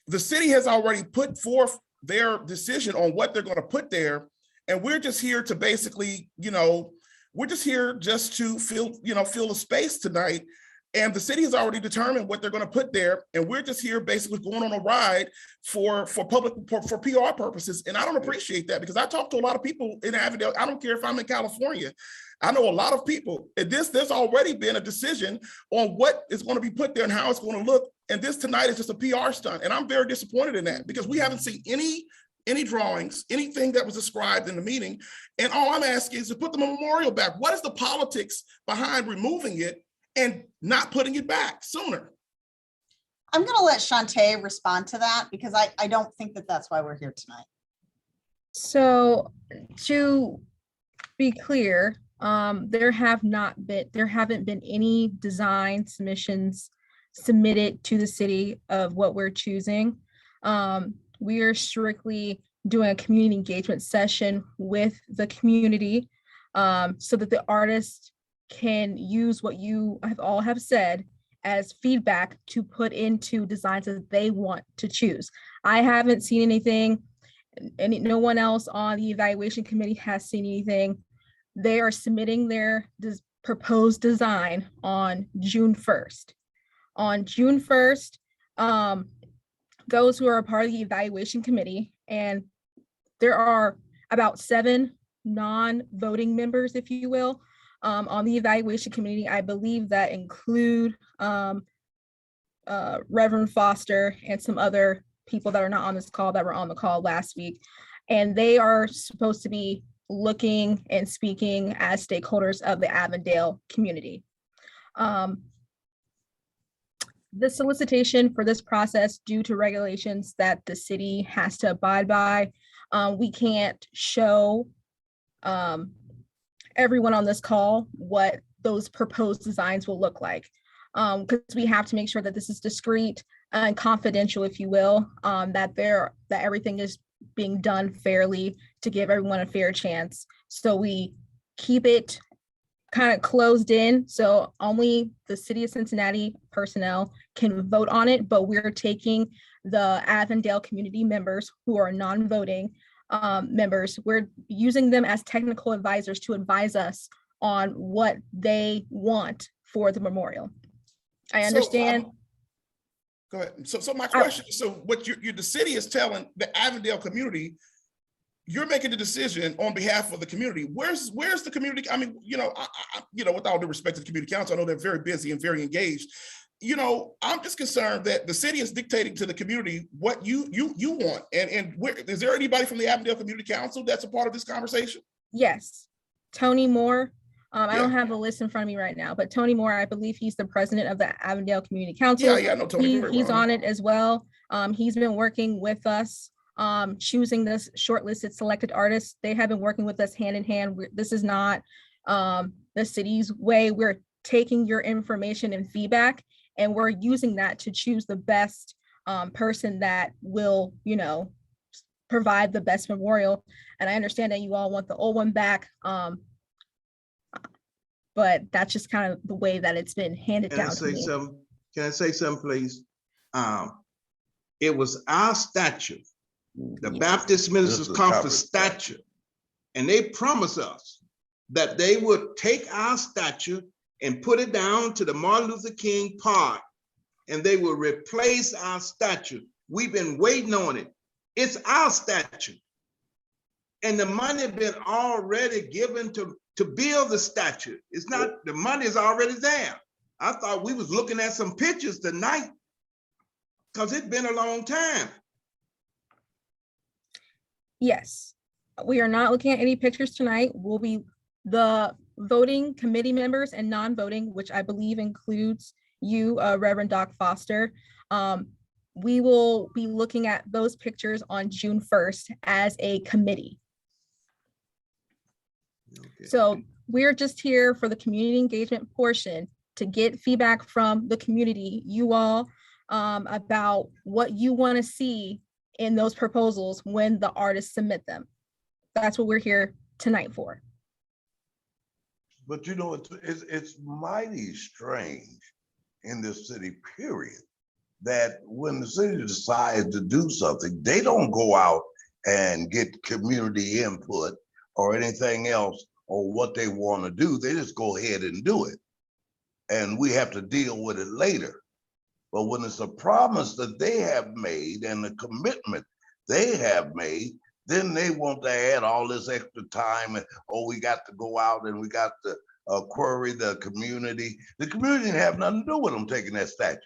the city has already put forth their decision on what they're going to put there. And we're just here to basically, we're just here just to fill the space tonight. And the city has already determined what they're going to put there. And we're just here basically going on a ride for PR purposes. And I don't appreciate that, because I talk to a lot of people in Avondale. I don't care if I'm in California. I know a lot of people. And there's already been a decision on what is going to be put there and how it's going to look. And this tonight is just a PR stunt. And I'm very disappointed in that, because we haven't seen any drawings, anything that was described in the meeting. And all I'm asking is to put the memorial back. What is the politics behind removing it and not putting it back sooner? I'm going to let Shantae respond to that, because I don't think that that's why we're here tonight. So to be clear, there haven't been any design submissions submitted to the city of what we're choosing. We are strictly doing a community engagement session with the community, so that the artists can use what you all have said as feedback to put into designs that they want to choose. I haven't seen anything, and no one else on the evaluation committee has seen anything. They are submitting their proposed design on June 1st. On June 1st, those who are a part of the evaluation committee, and there are about 7 non-voting members, if you will, on the evaluation committee. I believe that include Reverend Foster and some other people that are not on this call that were on the call last week. And they are supposed to be looking and speaking as stakeholders of the Avondale community. The solicitation for this process, due to regulations that the city has to abide by, we can't show everyone on this call what those proposed designs will look like, because we have to make sure that this is discreet and confidential, if you will, that everything is being done fairly to give everyone a fair chance. So we keep it kind of closed in, so only the City of Cincinnati personnel can vote on it, but we're taking the Avondale community members who are non-voting members, we're using them as technical advisors to advise us on what they want for the memorial. I understand. Go ahead. So my question is, so what the city is telling the Avondale community, you're making the decision on behalf of the community. Where's the community? I mean, with all due respect to the community council, I know they're very busy and very engaged. I'm just concerned that the city is dictating to the community what you want. And is there anybody from the Avondale Community Council that's a part of this conversation? Yes, Tony Moore. I Yeah. don't have the list in front of me right now, but Tony Moore, I believe he's the president of the Avondale Community Council. Yeah, I know Tony very He's well. on it as well. He's been working with us, choosing this shortlisted selected artists. They have been working with us hand in hand. This is not the city's way. We're taking your information and feedback, and we're using that to choose the best person that will, provide the best memorial. And I understand that you all want the old one back, but that's just kind of the way that it's been handed Can I down to say me. something? Can I say something, please? It was our statute, the Baptist Ministers Conference statute, and they promised us that they would take our statute and put it down to the Martin Luther King Park, and they will replace our statute. We've been waiting on it. It's our statute. And the money been already given to build the statue. It's not, the money is already there. I thought we was looking at some pictures tonight because it's been a long time. Yes, we are not looking at any pictures tonight. We'll be the voting committee members and non-voting, which I believe includes you, Reverend Doc Foster. We will be looking at those pictures on June 1st as a committee. Okay. So we're just here for the community engagement portion to get feedback from the community, you all, about what you want to see in those proposals when the artists submit them. That's what we're here tonight for. But it's mighty strange in this city, period, that when the city decides to do something, they don't go out and get community input or anything else or what they want to do. They just go ahead and do it. And we have to deal with it later. But when it's a promise that they have made and the commitment they have made, then they want to add all this extra time and, we got to go out and we got to query the community. The community didn't have nothing to do with them taking that statue.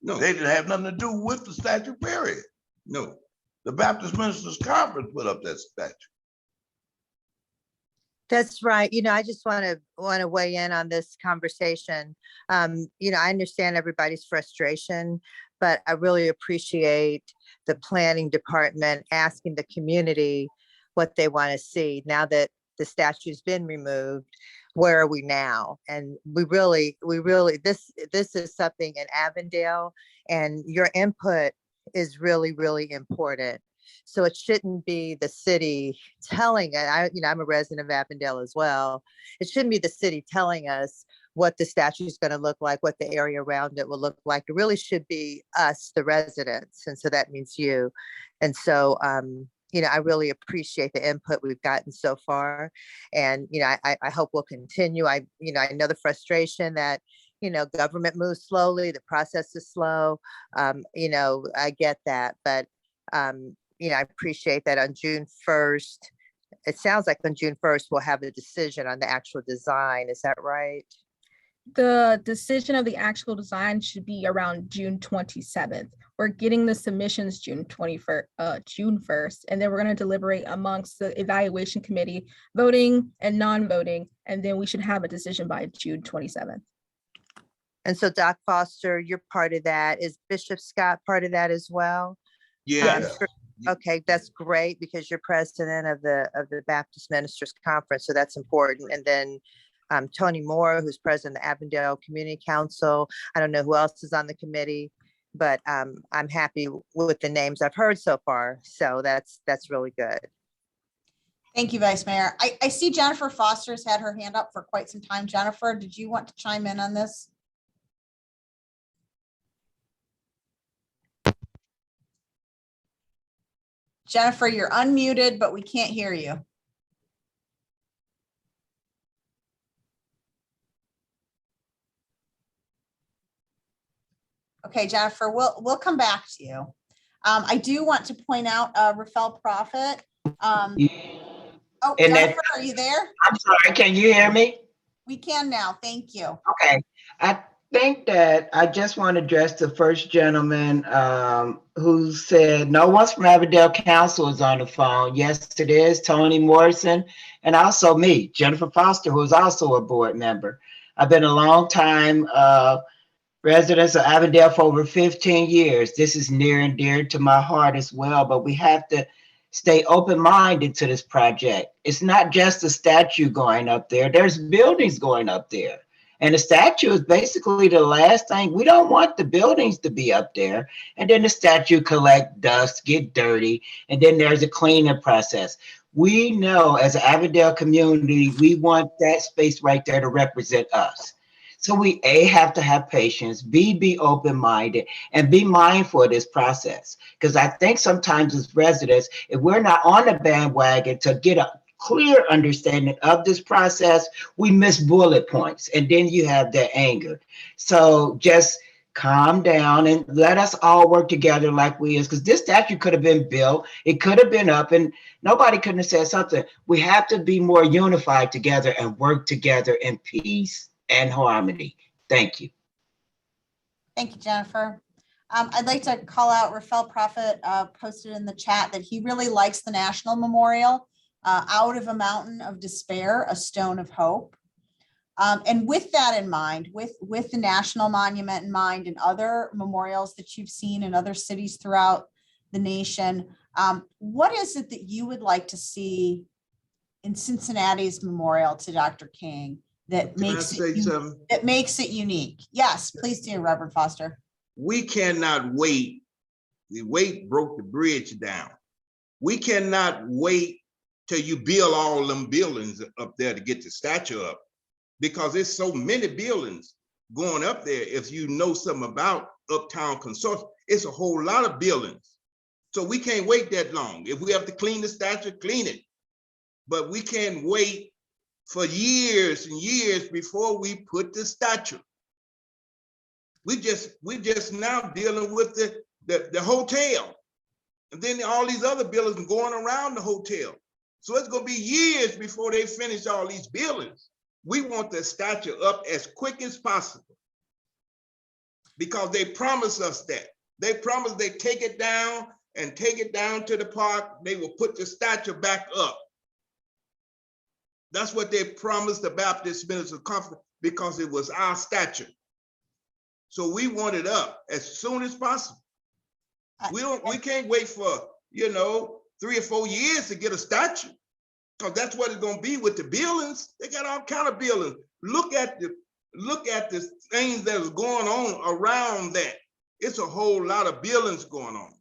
No, They didn't have nothing to do with the statue, period. no. The Baptist Ministers Conference put up that statue. That's right. I just want to weigh in on this conversation. I understand everybody's frustration, but I really appreciate the planning department asking the community what they want to see. Now that the statue's been removed, where are we now? And we really, this is something in Avondale, and your input is really, really important. So it shouldn't be the city telling it. I'm a resident of Avondale as well. It shouldn't be the city telling us what the statue is going to look like, what the area around it will look like. It really should be us, the residents. And so that means you. And so, I really appreciate the input we've gotten so far. And, I hope we'll continue. I know the frustration that, government moves slowly, the process is slow. I get that, but, I appreciate that on June 1st, it sounds like on June 1st, we'll have a decision on the actual design. Is that right? The decision of the actual design should be around June 27th. We're getting the submissions June 1st, and then we're going to deliberate amongst the evaluation committee, voting and non-voting, and then we should have a decision by June 27th. And so Doc Foster, you're part of that. Is Bishop Scott part of that as well? Yeah. Okay, that's great because you're president of the Baptist Ministers Conference, so that's important. And then Tony Moore, who's president of the Avondale Community Council. I don't know who else is on the committee, but I'm happy with the names I've heard so far. So that's really good. Thank you, Vice Mayor. I see Jennifer Foster's had her hand up for quite some time. Jennifer, did you want to chime in on this? Jennifer, you're unmuted, but we can't hear you. Okay, Jennifer, we'll come back to you. I do want to point out Rafael Prophet. Oh, And that, Jennifer, are you there? I'm sorry, can you hear me? We can now. Thank you. Okay. I think that I just want to address the first gentleman who said no one's from Avondale Council is on the phone. Yes, it is Tony Morrison, and also me, Jennifer Foster, who is also a board member. I've been a long time resident of Avondale for over 15 years. This is near and dear to my heart as well, but we have to stay open-minded to this project. It's not just a statue going up there. There's buildings going up there. And the statue is basically the last thing. We don't want the buildings to be up there. And then the statue collect dust, get dirty, and then there's a cleaning process. We know as an Avondale community, we want that space right there to represent us. So we A, have to have patience, B, be open-minded, and be mindful of this process. Because I think sometimes as residents, if we're not on the bandwagon to get a clear understanding of this process, we miss bullet points, and then you have that anger. So just calm down and let us all work together like we is, because this statue could have been built, it could have been up, and nobody couldn't have said something. We have to be more unified together and work together in peace and harmony. Thank you. Thank you, Jennifer. I'd like to call out Rafael Prophet posted in the chat that he really likes the National Memorial, Out of a Mountain of Despair, a Stone of Hope. And with that in mind, with the National Monument in mind and other memorials that you've seen in other cities throughout the nation, what is it that you would like to see in Cincinnati's memorial to Dr. King that makes it unique? Yes, please do, Reverend Foster. We cannot wait. The wait broke the bridge down. We cannot wait till you build all them buildings up there to get the statue up, because there's so many buildings going up there. If you know something about Uptown Consortium, it's a whole lot of buildings. So we can't wait that long. If we have to clean the statue, clean it. But we can't wait for years and years before we put the statue. We just now dealing with the hotel, and then all these other buildings going around the hotel. So it's gonna be years before they finish all these buildings. We want the statue up as quick as possible, because they promised us that. They promised they take it down and take it down to the park. They will put the statue back up. That's what they promised the Baptist Ministers Conference, because it was our statue. So we want it up as soon as possible. We can't wait for 3 or 4 years to get a statue, because that's what it's gonna be with the buildings. They got all kind of buildings. Look at the things that is going on around that. It's a whole lot of buildings going on.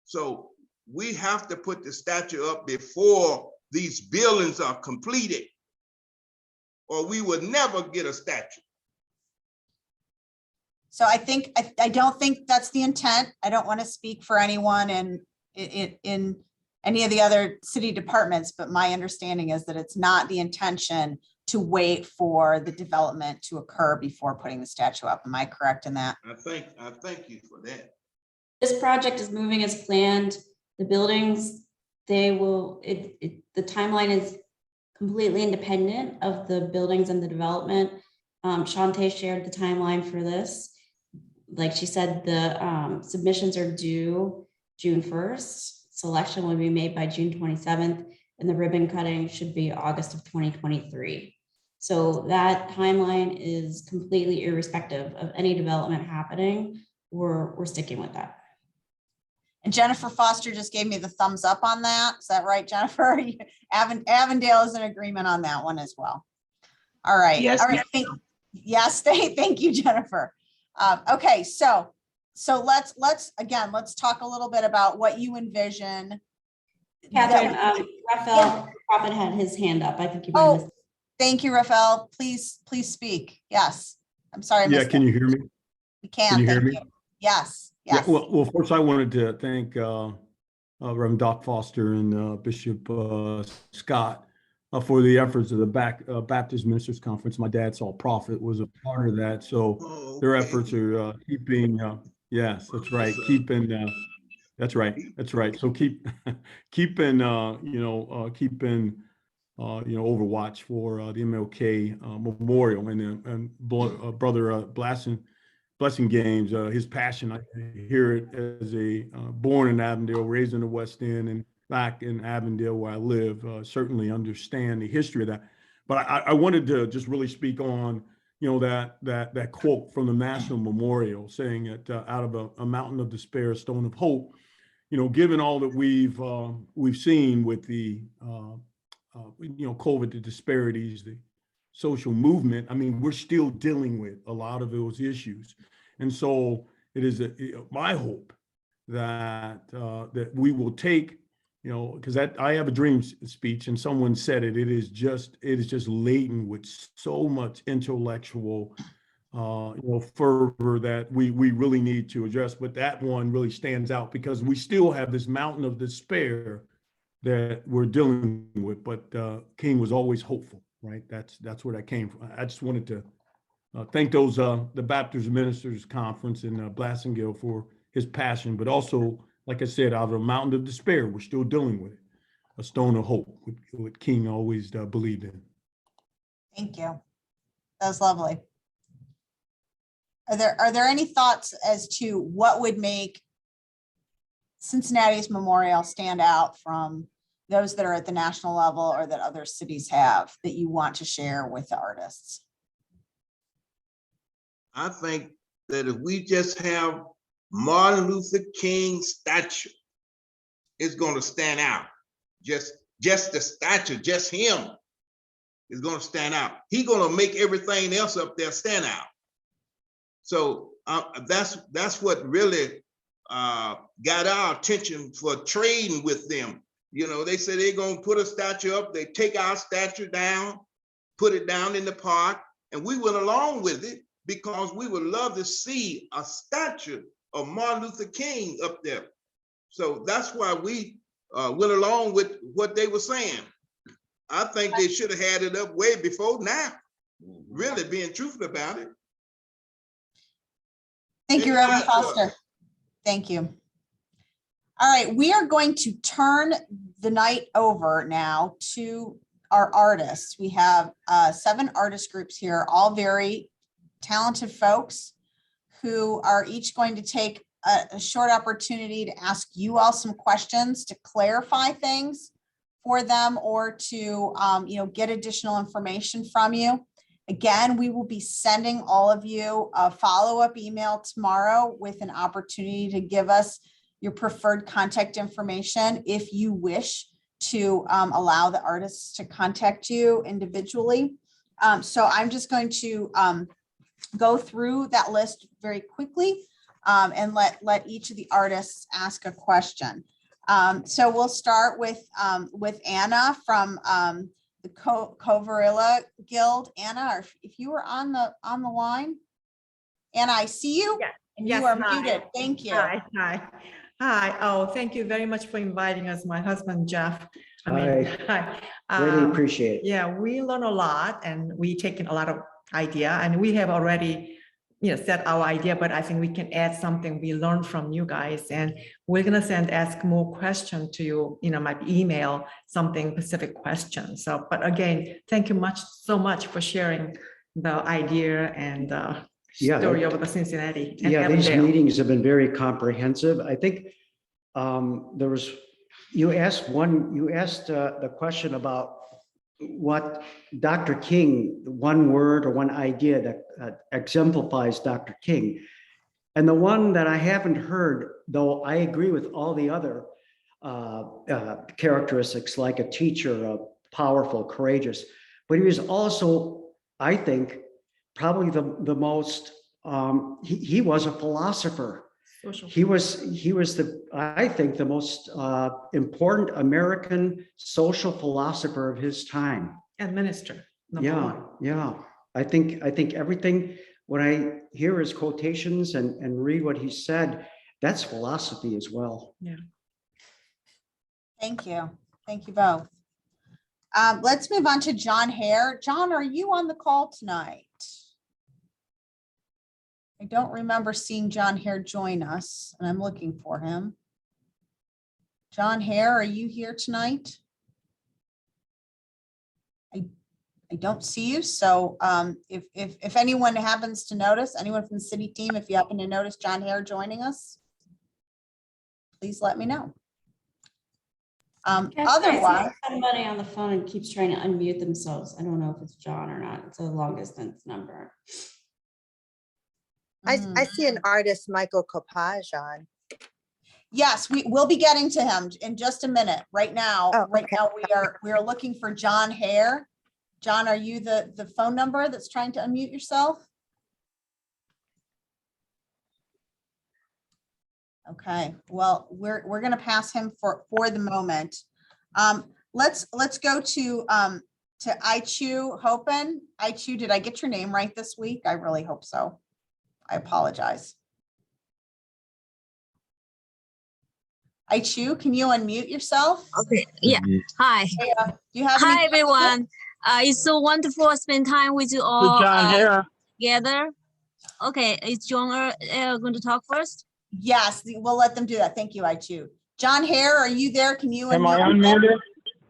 So we have to put the statue up before these buildings are completed, or we would never get a statue. So I don't think that's the intent. I don't want to speak for anyone in any of the other city departments, but my understanding is that it's not the intention to wait for the development to occur before putting the statue up. Am I correct in that? I thank you for that. This project is moving as planned. The buildings, the timeline is completely independent of the buildings and the development. Shantae shared the timeline for this. Like she said, the submissions are due June 1st. Selection will be made by June 27th, and the ribbon cutting should be August of 2023. So that timeline is completely irrespective of any development happening. We're sticking with that. And Jennifer Foster just gave me the thumbs up on that. Is that right, Jennifer? Avondale is in agreement on that one as well. All right. Yes. All right. Thank you, Jennifer. Okay, so let's talk a little bit about what you envision. Catherine, Rafael Prophet had his hand up. I think you might have missed it. Thank you, Rafael. Please speak. Yes. I'm sorry. Yeah, can you hear me? We can. Can you hear Thank me? you. Yes. Yeah, well, first I wanted to thank Reverend Doc Foster and Bishop Scott for the efforts of the Baptist Ministers Conference. My dad saw Prophet was a part of that, so their efforts are keeping Yes, that's right. Keeping, that's right. That's right. So keeping, overwatch for the MLK Memorial and Brother Blessing Games, his passion. I hear it as a born in Avondale, raised in the West End, and back in Avondale where I live. Certainly understand the history of that. But I wanted to just really speak on, that quote from the National Memorial saying that out of a mountain of despair, a stone of hope. Given all that we've seen with the COVID, the disparities, the social movement, I mean, we're still dealing with a lot of those issues. And so it is my hope that that we will take, because I have a dream speech, and someone said it is just laden with so much intellectual fervor that we really need to address. But that one really stands out because we still have this mountain of despair that we're dealing with. But King was always hopeful, right? That's where that came from. I just wanted to thank the Baptist Ministers Conference in Blassingale for his passion, but also, like I said, out of a mountain of despair, we're still dealing with it. A stone of hope, what King always believed in. Thank you. That was lovely. Are there any thoughts as to what would make Cincinnati's memorial stand out from those that are at the national level or that other cities have that you want to share with the artists? I think that if we just have Martin Luther King statue, it's going to stand out. Just the statue, just him is going to stand out. He's going to make everything else up there stand out. So that's what really got our attention for trading with them. They say they're going to put a statue up. They take our statue down, put it down in the park, and we went along with it because we would love to see a statue of Martin Luther King up there. So that's why we went along with what they were saying. I think they should have had it up way before now, really being truthful about it. Thank you, Reverend Foster. Thank you. All right, we are going to turn the night over now to our artists. We have 7 artist groups here, all very talented folks who are each going to take a short opportunity to ask you all some questions to clarify things for them or to get additional information from you. Again, we will be sending all of you a follow-up email tomorrow with an opportunity to give us your preferred contact information if you wish to allow the artists to contact you individually. So I'm just going to go through that list very quickly and let each of the artists ask a question. So we'll start with Anna from the Covarilla Guild. Anna, if you were on the line, Anna, I see you. Yes. And Yes, you are hi. muted. Thank you. Hi. Oh, thank you very much for inviting us. My husband, Jeff. Hi. Hi. Really appreciate it. Yeah, we learn a lot and we taken a lot of idea and we have already, set our idea, but I think we can add something we learned from you guys. And we're going to ask more questions to you, my email, something specific questions. So, but again, thank you so much for sharing the idea and story of the Cincinnati. And These Avondale. meetings have been very comprehensive. I think you asked the question about what Dr. King, one word or one idea that exemplifies Dr. King. And the one that I haven't heard, though I agree with all the other characteristics, like a teacher, powerful, courageous, but he was also, I think, probably the most, he was a philosopher. He was I think the most important American social philosopher of his time. And minister. Yeah. I think everything, when I hear his quotations and read what he said, that's philosophy as well. Yeah. Thank you. Thank you both. Let's move on to John Hare. John, are you on the call tonight? I don't remember seeing John Hare join us, and I'm looking for him. John Hare, are you here tonight? I don't see you. So if anyone happens to notice, anyone from the city team, if you happen to notice John Hare joining us, please let me know. Otherwise, somebody on the phone and keeps trying to unmute themselves. I don't know if it's John or not. It's a long distance number. I see an artist, Michael Copage on. yes, we will be getting to him in just a minute. Right now, we are looking for John Hare. John, are you the phone number that's trying to unmute yourself? Okay, well, we're going to pass him for the moment. Let's go to Aichu Hopen. Aichu, did I get your name right this week? I really hope so. I apologize. Aichu, can you unmute yourself? Okay, yeah, hi. You have Hi, everyone. It's so wonderful to spend time with you all together. Okay, is John going to talk first? Yes, we'll let them do that. Thank you, Aichu. John Hare, are you there? Can you Am I unmute? unmuted?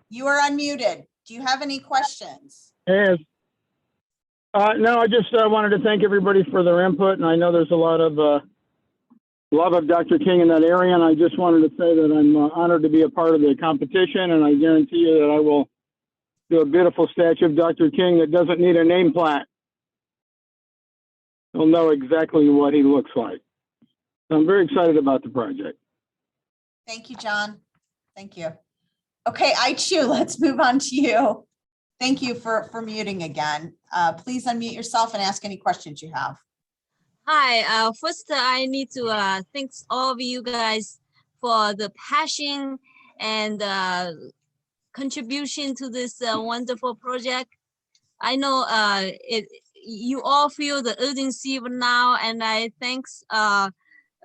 You are unmuted. Do you have any questions? Yes. No, I just wanted to thank everybody for their input, and I know there's a lot of love of Dr. King in that area, and I just wanted to say that I'm honored to be a part of the competition, and I guarantee you that I will do a beautiful statue of Dr. King that doesn't need a name plaque. You'll know exactly what he looks like. So I'm very excited about the project. Thank you, John. Thank you. Okay, Aichu, let's move on to you. Thank you for muting again. Please unmute yourself and ask any questions you have. Hi, first I need to thank all of you guys for the passion and contribution to this wonderful project. I know you all feel the urgency now, and I thanks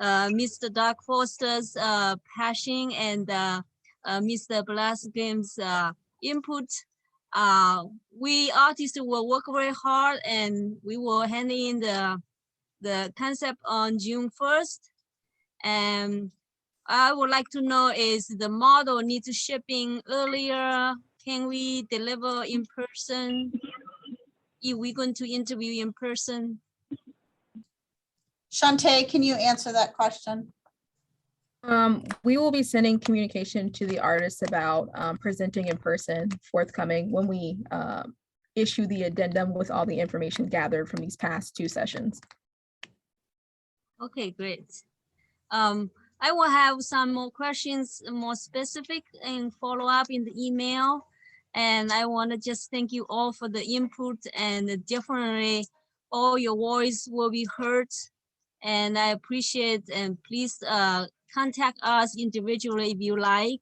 Mr. Doug Foster's passion and Mr. Blaskin's input. We artists will work very hard, and we will hand in the concept on June 1st. And I would like to know, is the model needs shipping earlier? Can we deliver in person? If we're going to interview in person? Shantae, can you answer that question? We will be sending communication to the artists about presenting in person forthcoming when we issue the addendum with all the information gathered from these past 2 sessions. Okay, great. I will have some more questions, more specific, and follow up in the email. And I want to just thank you all for the input, and definitely all your voice will be heard. And I appreciate, and please contact us individually if you like.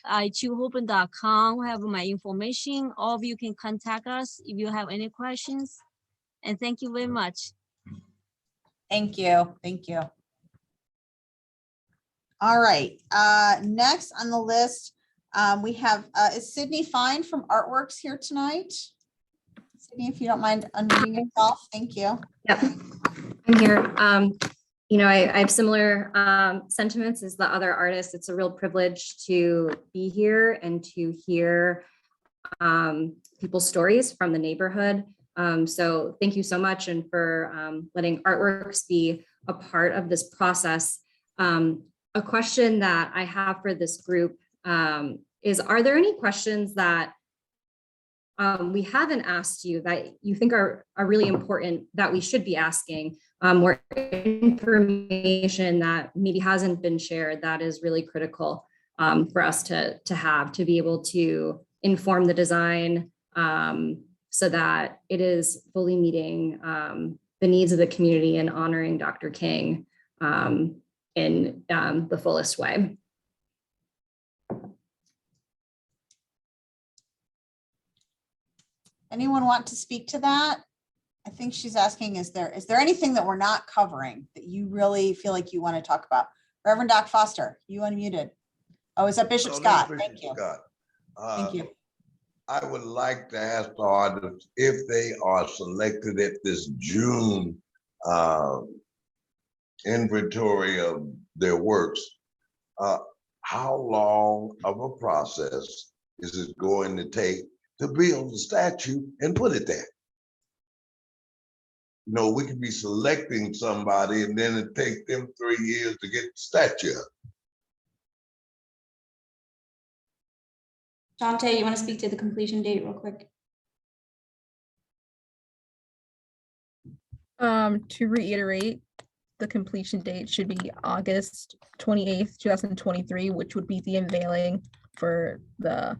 aichuhopen.com have my information. All of you can contact us if you have any questions. And thank you very much. Thank you. Thank you. All right. Next on the list, we have, is Sydney Fine from Artworks here tonight? Sydney, if you don't mind unmuting yourself, thank you. Yep, I'm here. You know, I have similar sentiments as the other artists. It's a real privilege to be here and to hear people's stories from the neighborhood. So thank you so much, and for letting Artworks be a part of this process. A question that I have for this group is, are there any questions that we haven't asked you that you think are really important that we should be asking, or information that maybe hasn't been shared that is really critical for us to have to be able to inform the design so that it is fully meeting the needs of the community and honoring Dr. King in the fullest way. Anyone want to speak to that? I think she's asking, is there anything that we're not covering that you really feel like you want to talk about? Reverend Doc Foster, you unmuted. Oh, is that Bishop Scott? Thank you. Scott. Thank you. I would like to ask the artists if they are selected at this June inventory of their works, how long of a process is it going to take to build the statue and put it there? You know, we could be selecting somebody and then it take them 3 years to get the statue up. Shante, you want to speak to the completion date real quick? To reiterate, the completion date should be August 28th, 2023, which would be the unveiling for the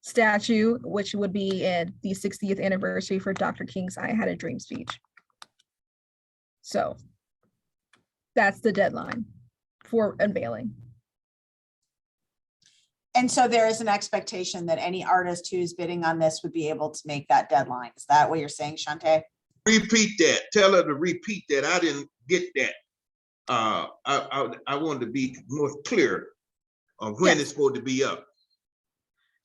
statue, which would be at the 60th anniversary for Dr. King's I Had a Dream speech. So that's the deadline for unveiling. And so there is an expectation that any artist who's bidding on this would be able to make that deadline. Is that what you're saying, Shante? Repeat that. Tell her to repeat that. I didn't get that. I wanted to be more clear on when it's supposed to be up.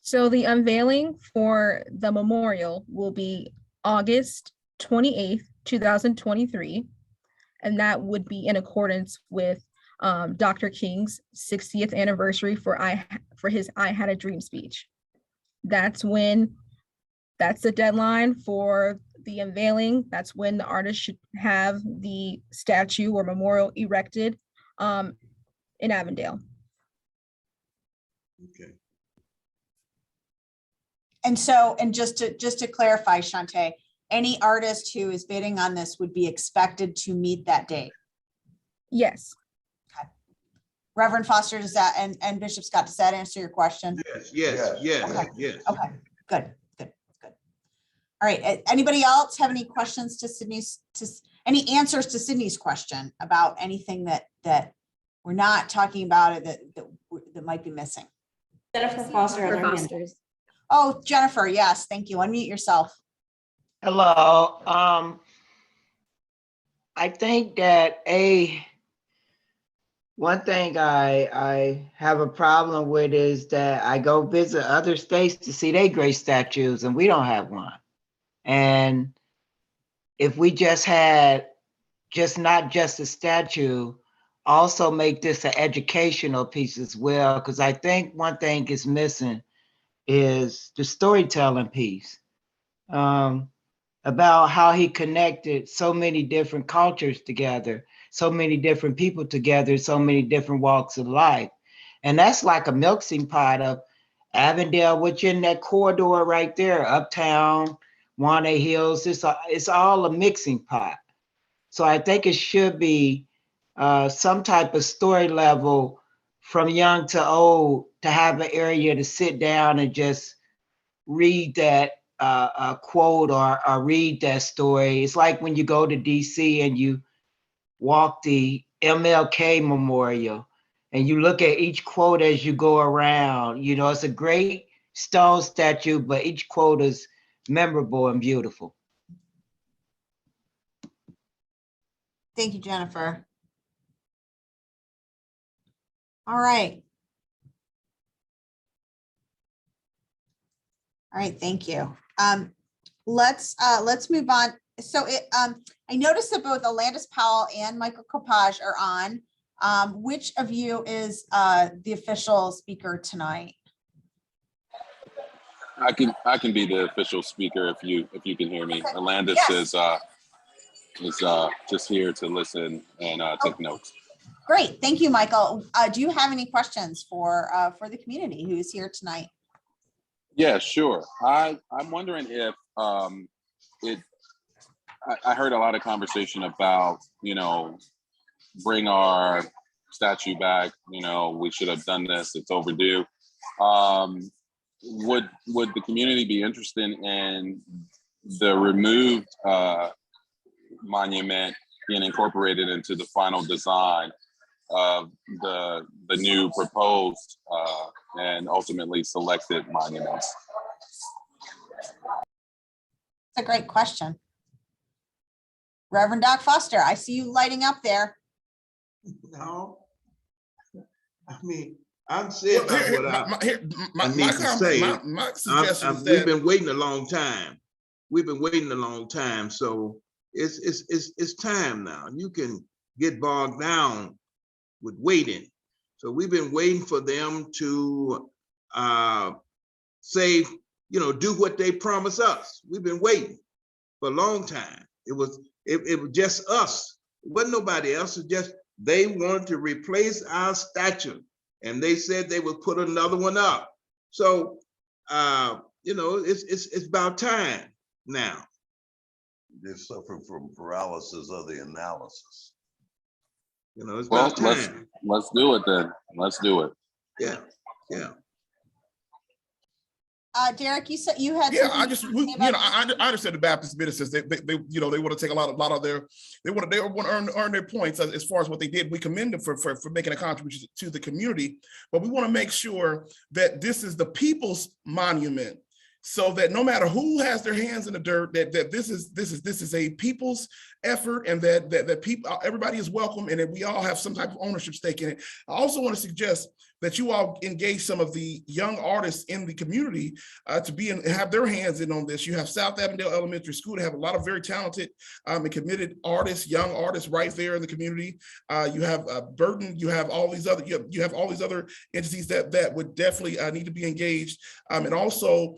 So the unveiling for the memorial will be August 28th, 2023. And that would be in accordance with Dr. King's 60th anniversary for his I Had a Dream speech. That's the deadline for the unveiling. That's when the artist should have the statue or memorial erected in Avondale. Okay. And so, and just to clarify, Shante, any artist who is bidding on this would be expected to meet that date? Yes. Okay. Reverend Foster, does that, and Bishop Scott, does that answer your question? Yes. Okay, good. All right, anybody else have any questions to Sydney's, any answers to Sydney's question about anything that we're not talking about that might be missing? Jennifer Foster. Jennifer Foster's. Oh, Jennifer, yes, thank you. Unmute yourself. Hello. I think that one thing I have a problem with is that I go visit other states to see their great statues and we don't have one. And if we just had not just a statue, also make this an educational piece as well, because I think one thing is missing is the storytelling piece. About how he connected so many different cultures together, so many different people together, so many different walks of life. And that's like a melting pot of Avondale, which in that corridor right there, Uptown, Wanna Hills, it's all a mixing pot. So I think it should be some type of story level from young to old to have an area to sit down and just read that quote or read that story. It's like when you go to DC and you walk the MLK Memorial and you look at each quote as you go around. You know, it's a great stone statue, but each quote is memorable and beautiful. Thank you, Jennifer. All right. All right, thank you. Let's move on. So I noticed that both Alandis Powell and Michael Kopaj are on. Which of you is the official speaker tonight? I can be the official speaker if you can hear me. Okay. Alandis Yes. is just here to listen and take notes. Great, thank you, Michael. Do you have any questions for the community who is here tonight? Yeah, sure. I'm wondering if I heard a lot of conversation about, bring our statue back, we should have done this, it's overdue. Would the community be interested in the removed monument being incorporated into the final design of the new proposed and ultimately selected monuments? That's a great question. Reverend Doc Foster, I see you lighting up there. No, I mean, I'm saying what I need to say. My suggestion is we've been waiting a long time. We've been waiting a long time, so it's time now. You can get bogged down with waiting. So we've been waiting for them to say, do what they promised us. We've been waiting for a long time. It was just us. It wasn't nobody else. It just they wanted to replace our statue, and they said they would put another one up. So it's about time now. They're suffering from paralysis of the analysis. It's Well, about time. let's do it then. Let's do it. Yeah, yeah. Derek, you said you had. Yeah, I understand the Baptist ministers. They want to take a lot of their, they want to earn their points as far as what they did. We commend them for making a contribution to the community, but we want to make sure that this is the people's monument, so that no matter who has their hands in the dirt, that this is a people's effort, and that people, everybody is welcome, and that we all have some type of ownership stake in it. I also want to suggest that you all engage some of the young artists in the community to have their hands in on this. You have South Avondale Elementary School to have a lot of very talented and committed artists, young artists right there in the community. You have Burton, you have all these other, you have all these other entities that would definitely need to be engaged. And also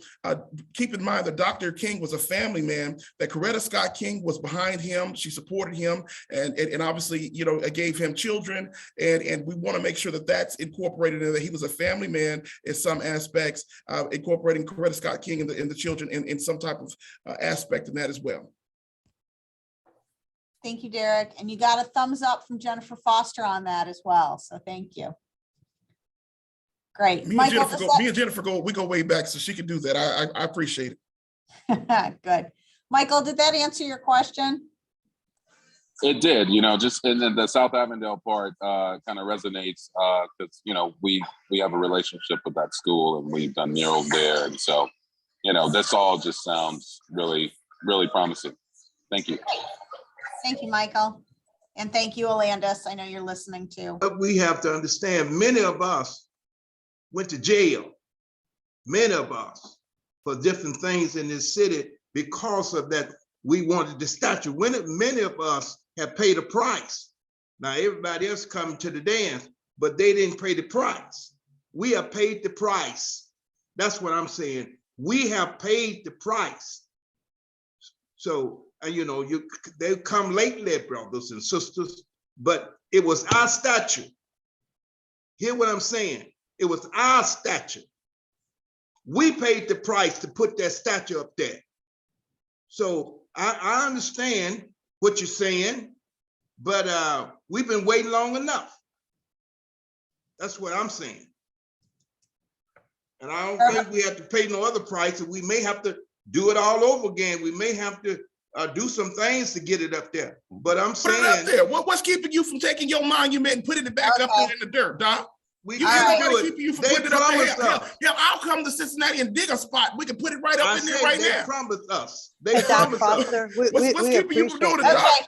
keep in mind that Dr. King was a family man, that Coretta Scott King was behind him. She supported him and obviously, gave him children. And we want to make sure that that's incorporated, and that he was a family man in some aspects, incorporating Coretta Scott King and the children in some type of aspect in that as well. Thank you, Derek. And you got a thumbs up from Jennifer Foster on that as well. So thank you. Great. Me and Jennifer we go way back, so she can do that. I appreciate it. Good. Michael, did that answer your question? It did, just and then the South Avondale part kind of resonates because we have a relationship with that school, and we've done murals there, and so this all just sounds really, really promising. Thank you. Thank you, Michael, and thank you, Alandis. I know you're listening too. But we have to understand, many of us went to jail, many of us, for different things in this city because of that. We wanted the statue. Many of us have paid a price. Now everybody else come to the dance, but they didn't pay the price. We have paid the price. That's what I'm saying. We have paid the price. So they come lately, brothers and sisters, but it was our statue. Hear what I'm saying? It was our statue. We paid the price to put that statue up there. So I understand what you're saying, but we've been waiting long enough. That's what I'm saying. And I don't think we have to pay no other price, and we may have to do it all over again. We may have to do some things to get it up there. But I'm saying, put it up there. What's keeping you from taking your monument and putting it back up there in the dirt, Doc? We keeping you from putting it up there. Yeah, I'll come to Cincinnati and dig a spot. We can put it right up in there right now. They promised us. They promised us. What's keeping you from doing it, Doc?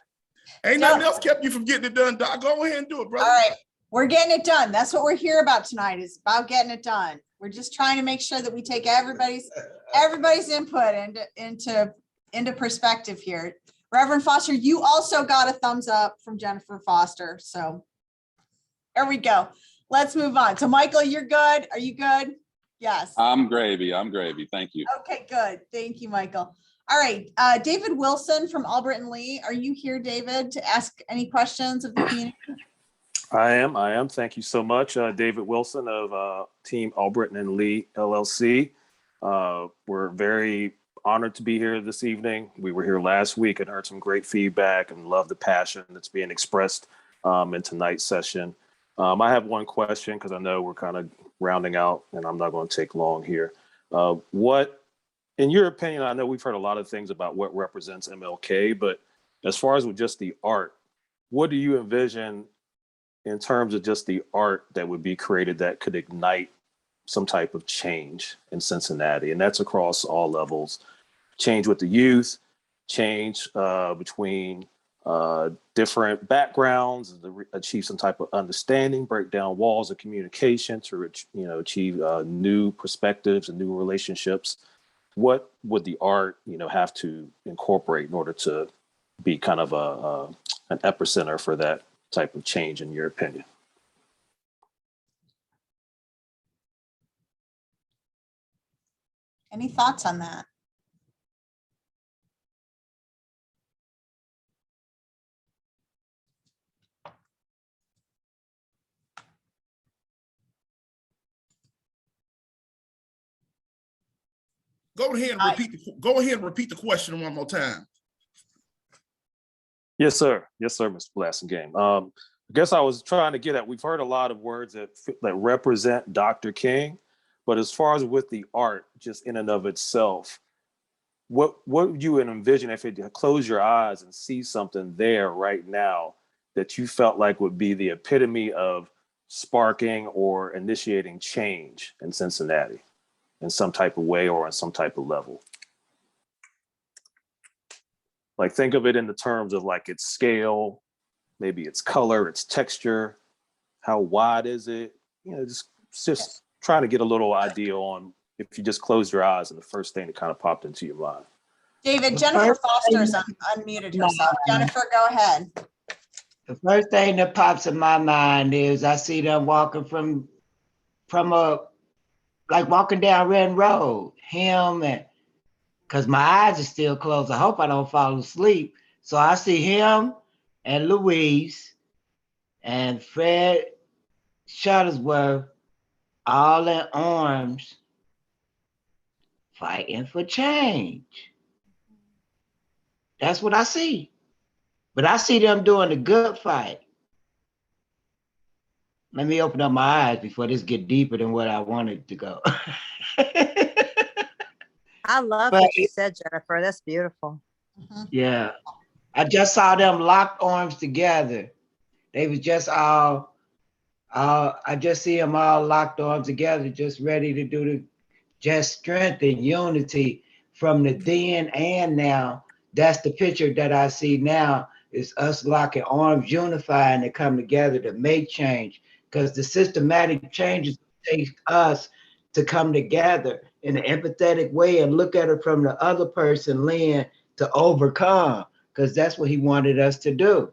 Ain't nothing else kept you from getting it done, Doc. Go ahead and do it, brother. All right, we're getting it done. That's what we're here about tonight, is about getting it done. We're just trying to make sure that we take everybody's input into perspective here. Reverend Foster, you also got a thumbs up from Jennifer Foster. So there we go. Let's move on. So Michael, you're good. Are you good? Yes. I'm gravy. Thank you. Okay, good. Thank you, Michael. All right. David Wilson from Albritton Lee. Are you here, David, to ask any questions of the community? I am. Thank you so much. David Wilson of Team Albritton and Lee LLC. We're very honored to be here this evening. We were here last week and heard some great feedback and love the passion that's being expressed in tonight's session. I have one question because I know we're kind of rounding out and I'm not going to take long here. What, in your opinion, I know we've heard a lot of things about what represents MLK, but as far as with just the art, what do you envision in terms of just the art that would be created that could ignite some type of change in Cincinnati? And that's across all levels. Change with the youth, change between different backgrounds, to achieve some type of understanding, break down walls of communication to achieve new perspectives and new relationships. What would the art have to incorporate in order to be kind of an epicenter for that type of change, in your opinion? Any thoughts on that? Go ahead and repeat the question one more time. Yes, sir. Yes, sir, Mr. Blassingame. I guess I was trying to get at, we've heard a lot of words that represent Dr. King, but as far as with the art, just in and of itself, what would you envision if you close your eyes and see something there right now that you felt like would be the epitome of sparking or initiating change in Cincinnati in some type of way or on some type of level? Like, think of it in the terms of like its scale, maybe its color, its texture, how wide is it? You know, just trying to get a little idea on if you just closed your eyes and the first thing that kind of popped into your mind. David, Jennifer Foster's unmuted herself. Jennifer, go ahead. The first thing that pops in my mind is I see them walking from walking down Red Road, him, and because my eyes are still closed. I hope I don't fall asleep. So I see him and Louise and Fred Shuttlesworth all in arms fighting for change. That's what I see. But I see them doing a good fight. Let me open up my eyes before this get deeper than what I wanted to go. I love what you said, Jennifer. That's beautiful. Yeah. I just saw them locked arms together. They was just all I just see them all locked arms together, just ready to do the just strength and unity from the then and now. That's the picture that I see now, is us locking arms, unifying to come together to make change. Because the systematic changes take us to come together in an empathetic way and look at it from the other person lens to overcome, because that's what he wanted us to do.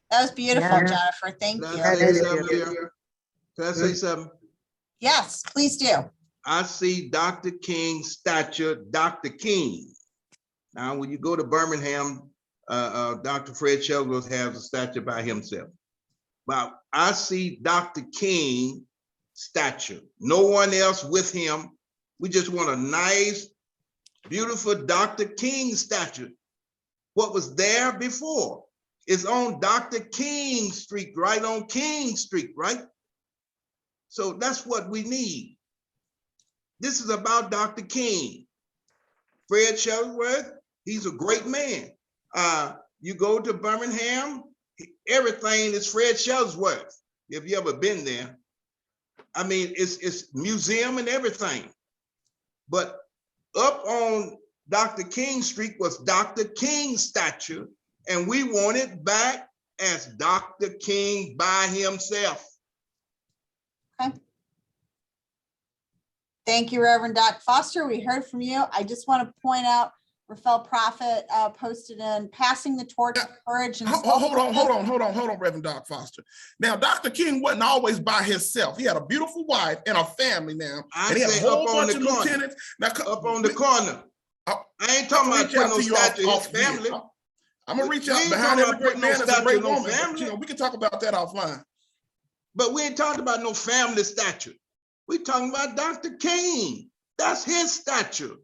That was beautiful, Jennifer. Thank you. Can I say something? Yes, please do. I see Dr. King's statue, Dr. King. Now, when you go to Birmingham, Dr. Fred Shuttlesworth has a statue by himself. But I see Dr. King statue, no one else with him. We just want a nice, beautiful Dr. King statue. What was there before is on Dr. King Street, right on King Street, right? So that's what we need. This is about Dr. King. Fred Shuttlesworth, he's a great man. You go to Birmingham, everything is Fred Shuttlesworth. If you ever been there, I mean, it's museum and everything. But up on Dr. King Street was Dr. King's statue, and we want it back as Dr. King by himself. Okay. Thank you, Reverend Doc Foster. We heard from you. I just want to point out, Rafael Prophet posted in passing the torch of courage and hold on, Reverend Doc Foster. Now, Dr. King wasn't always by himself. He had a beautiful wife and a family now. And he had a whole bunch of lieutenants. Now, up on the corner. I ain't talking about putting no statue of his family. I'm gonna reach out behind every great man is a great woman. But, you know, we can talk about that offline. But we ain't talking about no family statue. We talking about Dr. King. That's his statue.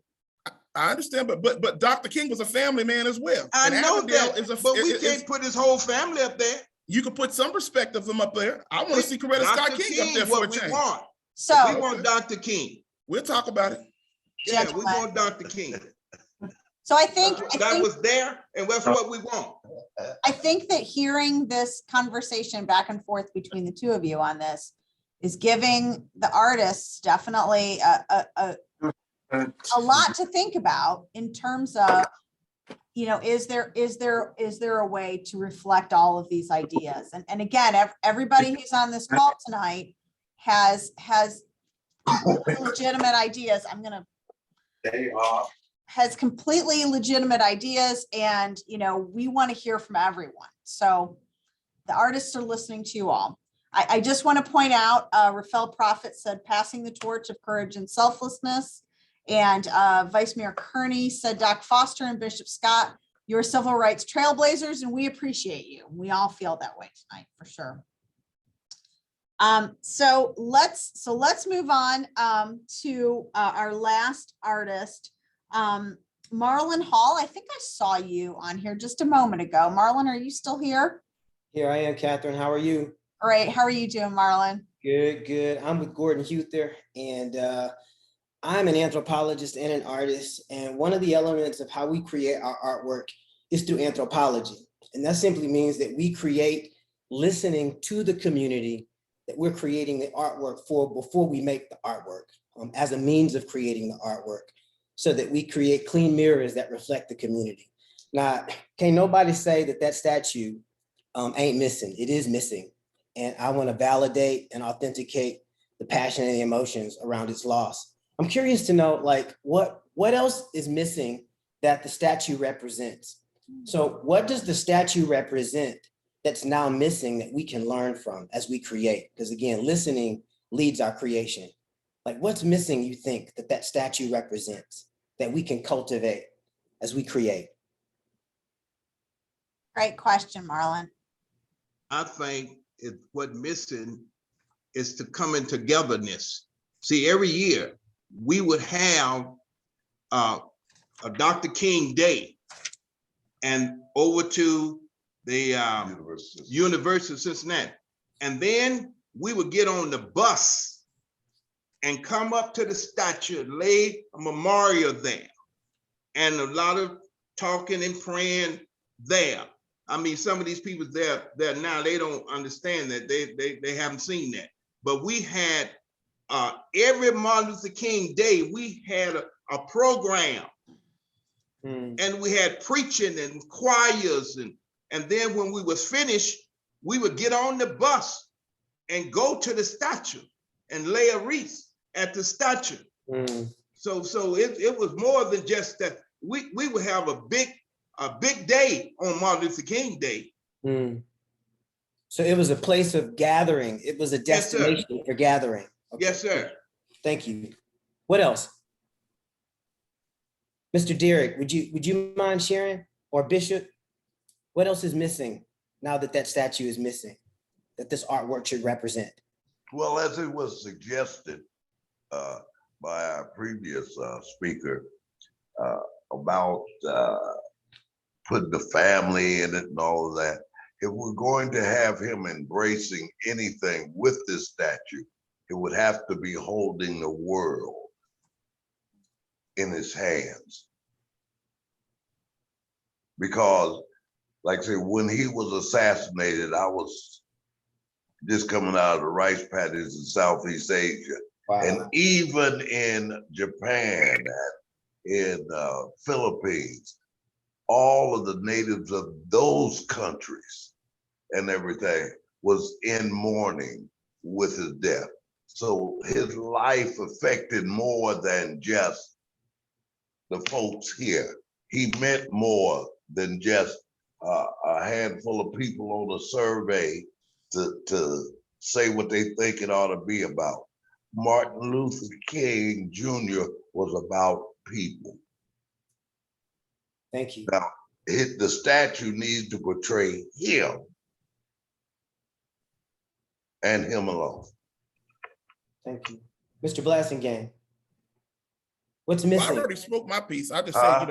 I understand, but Dr. King was a family man as well. I know that, but we can't put his whole family up there. You can put some respect of them up there. I want to see Coretta Scott King up there for a change. So we want Dr. King. We'll talk about it. Yeah, we want Dr. King. So I think that was there, and that's what we want. I think that hearing this conversation back and forth between the two of you on this is giving the artists definitely a lot to think about in terms of, you know, is there a way to reflect all of these ideas? And again, everybody who's on this call tonight has legitimate ideas. I'm gonna. has completely legitimate ideas, and we want to hear from everyone. So the artists are listening to you all. I just want to point out, Rafael Prophet said, passing the torch of courage and selflessness. And Vice Mayor Kearney said, Doc Foster and Bishop Scott, you're civil rights trailblazers, and we appreciate you. We all feel that way tonight, for sure. So let's move on to our last artist, Marlon Hall. I think I saw you on here just a moment ago. Marlon, are you still here? Here I am, Catherine. How are you? Great. How are you doing, Marlon? Good, good. I'm with Gordon Huther, and I'm an anthropologist and an artist. And one of the elements of how we create our artwork is through anthropology. And that simply means that we create listening to the community that we're creating the artwork for before we make the artwork, as a means of creating the artwork, so that we create clean mirrors that reflect the community. Now, can't nobody say that that statue ain't missing. It is missing. And I want to validate and authenticate the passion and the emotions around its loss. I'm curious to know, like, what else is missing that the statue represents? So what does the statue represent that's now missing that we can learn from as we create? Because again, listening leads our creation. Like, what's missing, you think, that statue represents that we can cultivate as we create? Great question, Marlon. I think what's missing is the coming togetherness. See, every year we would have a Dr. King Day, and over to the University of Cincinnati. And then we would get on the bus and come up to the statue, lay a memorial there, and a lot of talking and praying there. I mean, some of these people there now, they don't understand that. They haven't seen that. But we had every Martin Luther King Day, we had a program. And we had preaching and choirs, and then when we was finished, we would get on the bus and go to the statue and lay a wreath at the statue. So it was more than just that. We would have a big day on Martin Luther King Day. So it was a place of gathering. It was a destination for gathering. Okay. Yes, sir. Thank you. What else? Mr. Derrick, would you mind sharing? Or Bishop, what else is missing now that statue is missing, that this artwork should represent? Well, as it was suggested by our previous speaker about putting the family in it and all of that, if we're going to have him embracing anything with this statue, it would have to be holding the world in his hands. Because, like I say, when he was assassinated, I was just coming out of the rice paddies in Southeast Asia. Wow. And even in Japan, in Philippines, all of the natives of those countries and everything was in mourning with his death. So his life affected more than just the folks here. He meant more than just a handful of people on a survey to say what they think it ought to be about. Martin Luther King Jr. was about people. Thank you. Now, the statue needs to portray him and him alone. Thank you. Mr. Blasingame, what's missing? Well, I already spoke my piece. I just say,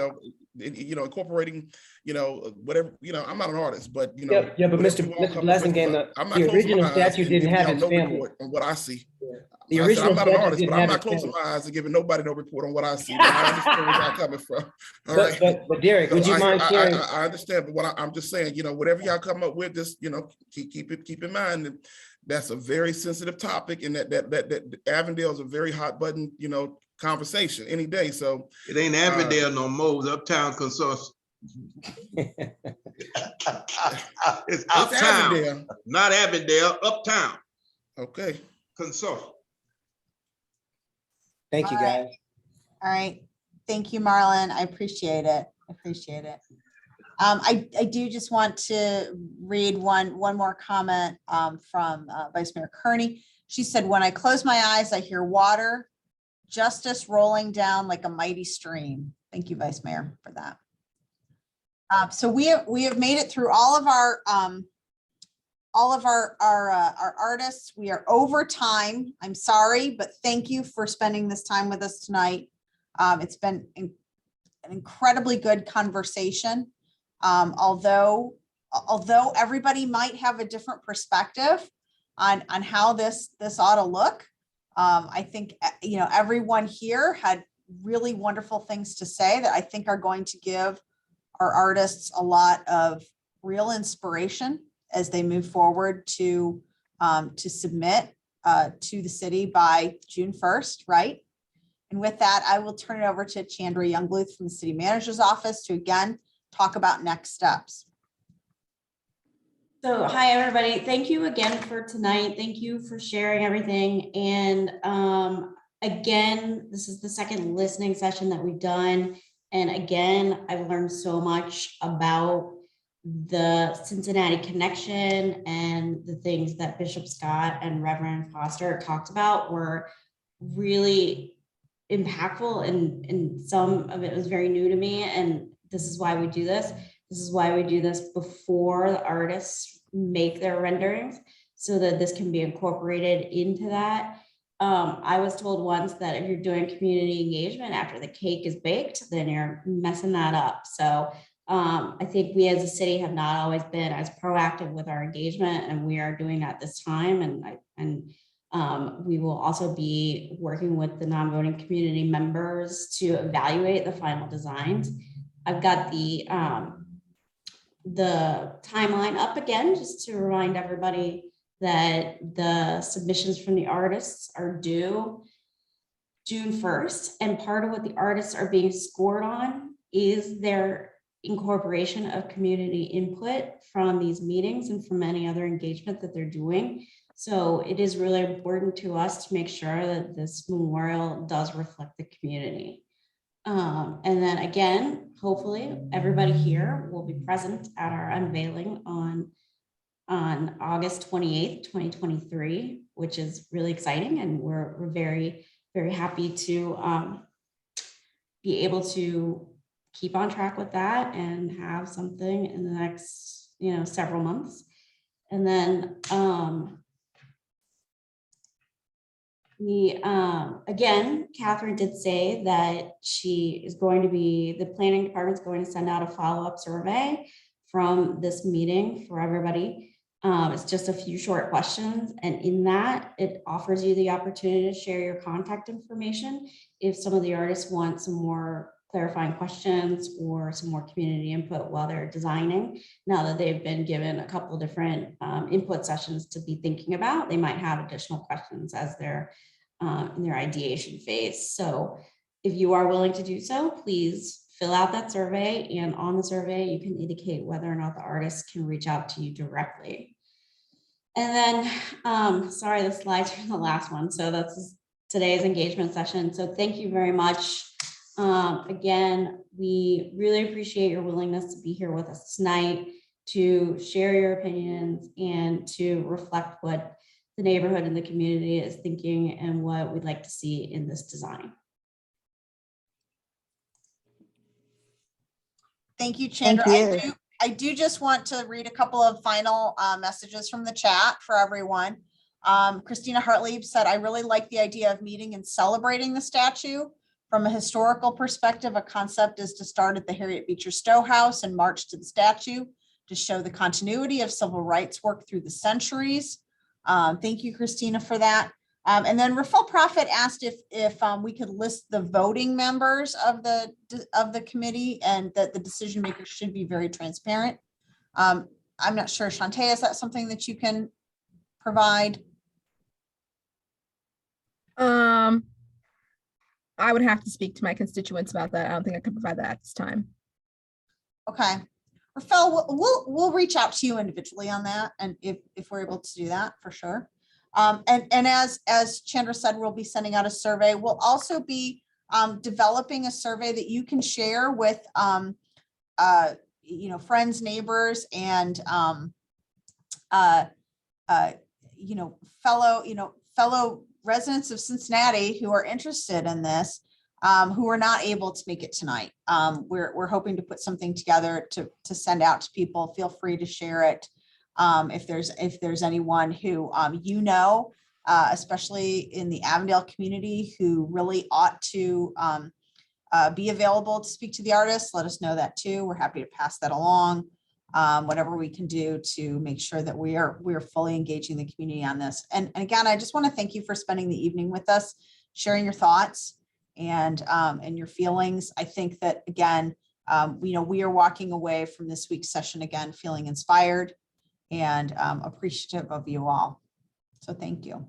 incorporating, whatever, I'm not an artist, but, Yeah, but Mr. Blasingame, the original statue didn't have his family. On what I see. Yeah. The original I'm not an statue artist, didn't but I'm have not his closing family. my eyes and giving nobody no report on what I see. But I understand where y'all coming from. All right. But Derrick, would you mind sharing? I understand, but what I'm just saying, whatever y'all come up with, just keep in mind that that's a very sensitive topic, and that Avondale is a very hot button, conversation any day. So it ain't Avondale no more. It's Uptown Consortium. It's Uptown, Avondale. Not Avondale. Uptown. Okay. Consortium. Thank you, guys. All right. Thank you, Marlon. I appreciate it. I appreciate it. I do just want to read one more comment from Vice Mayor Kearney. She said, "When I close my eyes, I hear water, justice rolling down like a mighty stream." Thank you, Vice Mayor, for that. So we have made it through all of our artists. We are over time. I'm sorry, but thank you for spending this time with us tonight. It's been an incredibly good conversation. Although everybody might have a different perspective on how this ought to look, I think everyone here had really wonderful things to say that I think are going to give our artists a lot of real inspiration as they move forward to submit to the city by June 1st, right? And with that, I will turn it over to Chandra Youngbluth from the City Manager's Office to again talk about next steps. So hi, everybody. Thank you again for tonight. Thank you for sharing everything. And again, this is the second listening session that we've done. And again, I've learned so much about the Cincinnati connection, and the things that Bishop Scott and Reverend Foster talked about were really impactful, and some of it was very new to me. And this is why we do this. This is why we do this before the artists make their renderings, so that this can be incorporated into that. I was told once that if you're doing community engagement after the cake is baked, then you're messing that up. So I think we as a city have not always been as proactive with our engagement, and we are doing that this time. And we will also be working with the non-voting community members to evaluate the final designs. I've got the timeline up again, just to remind everybody that the submissions from the artists are due June 1st. And part of what the artists are being scored on is their incorporation of community input from these meetings and from any other engagement that they're doing. So it is really important to us to make sure that this memorial does reflect the community. And then again, hopefully everybody here will be present at our unveiling on August 28th, 2023, which is really exciting. And we're very, very happy to be able to keep on track with that and have something in the next, several months. And then again, Catherine did say that the planning department's going to send out a follow-up survey from this meeting for everybody. It's just a few short questions, and in that, it offers you the opportunity to share your contact information if some of the artists want some more clarifying questions or some more community input while they're designing. Now that they've been given a couple of different input sessions to be thinking about, they might have additional questions as they're in their ideation phase. So if you are willing to do so, please fill out that survey, and on the survey, you can indicate whether or not the artists can reach out to you directly. And then, sorry, the slides are the last one. So that's today's engagement session. So thank you very much. Again, we really appreciate your willingness to be here with us tonight, to share your opinions and to reflect what the neighborhood and the community is thinking and what we'd like to see in this design. Thank you, Chandra. Thank you. I do just want to read a couple of final messages from the chat for everyone. Christina Hartlieb said, "I really like the idea of meeting and celebrating the statue. From a historical perspective, a concept is to start at the Harriet Beecher Stowe House and march to the statue to show the continuity of civil rights work through the centuries." Thank you, Christina, for that. And then Rafael Prophet asked if we could list the voting members of the committee, and that the decision makers should be very transparent. I'm not sure, Shantae, is that something that you can provide? I would have to speak to my constituents about that. I don't think I can provide that at this time. Okay. Rafael, we'll reach out to you individually on that, and if we're able to do that, for sure. And as Chandra said, we'll be sending out a survey. We'll also be developing a survey that you can share with, friends, neighbors, and, fellow residents of Cincinnati who are interested in this, who are not able to make it tonight. We're hoping to put something together to send out to people. Feel free to share it. If there's anyone who, especially in the Avondale community, who really ought to be available to speak to the artists, let us know that too. We're happy to pass that along. Whatever we can do to make sure that we are fully engaging the community on this. And again, I just want to thank you for spending the evening with us, sharing your thoughts and your feelings. I think that, again, we are walking away from this week's session again feeling inspired and appreciative of you all. So thank you.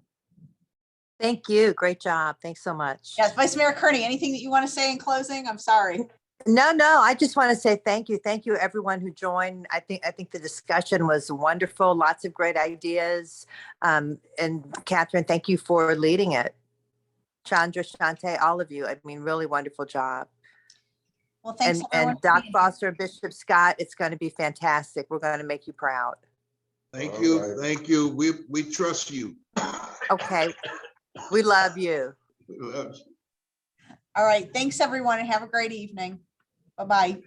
Thank you. Great job. Thanks so much. Yes, Vice Mayor Kearney, anything that you want to say in closing? I'm sorry. No, I just want to say thank you. Thank you, everyone who joined. I think the discussion was wonderful. Lots of great ideas. And Catherine, thank you for leading it. Chandra, Shante, all of you. I mean, really wonderful job. Well, thanks. And Doc Foster, Bishop Scott, it's going to be fantastic. We're going to make you proud. Thank you. Thank you. We trust you. Okay. We love you. All right. Thanks, everyone, and have a great evening. Bye-bye.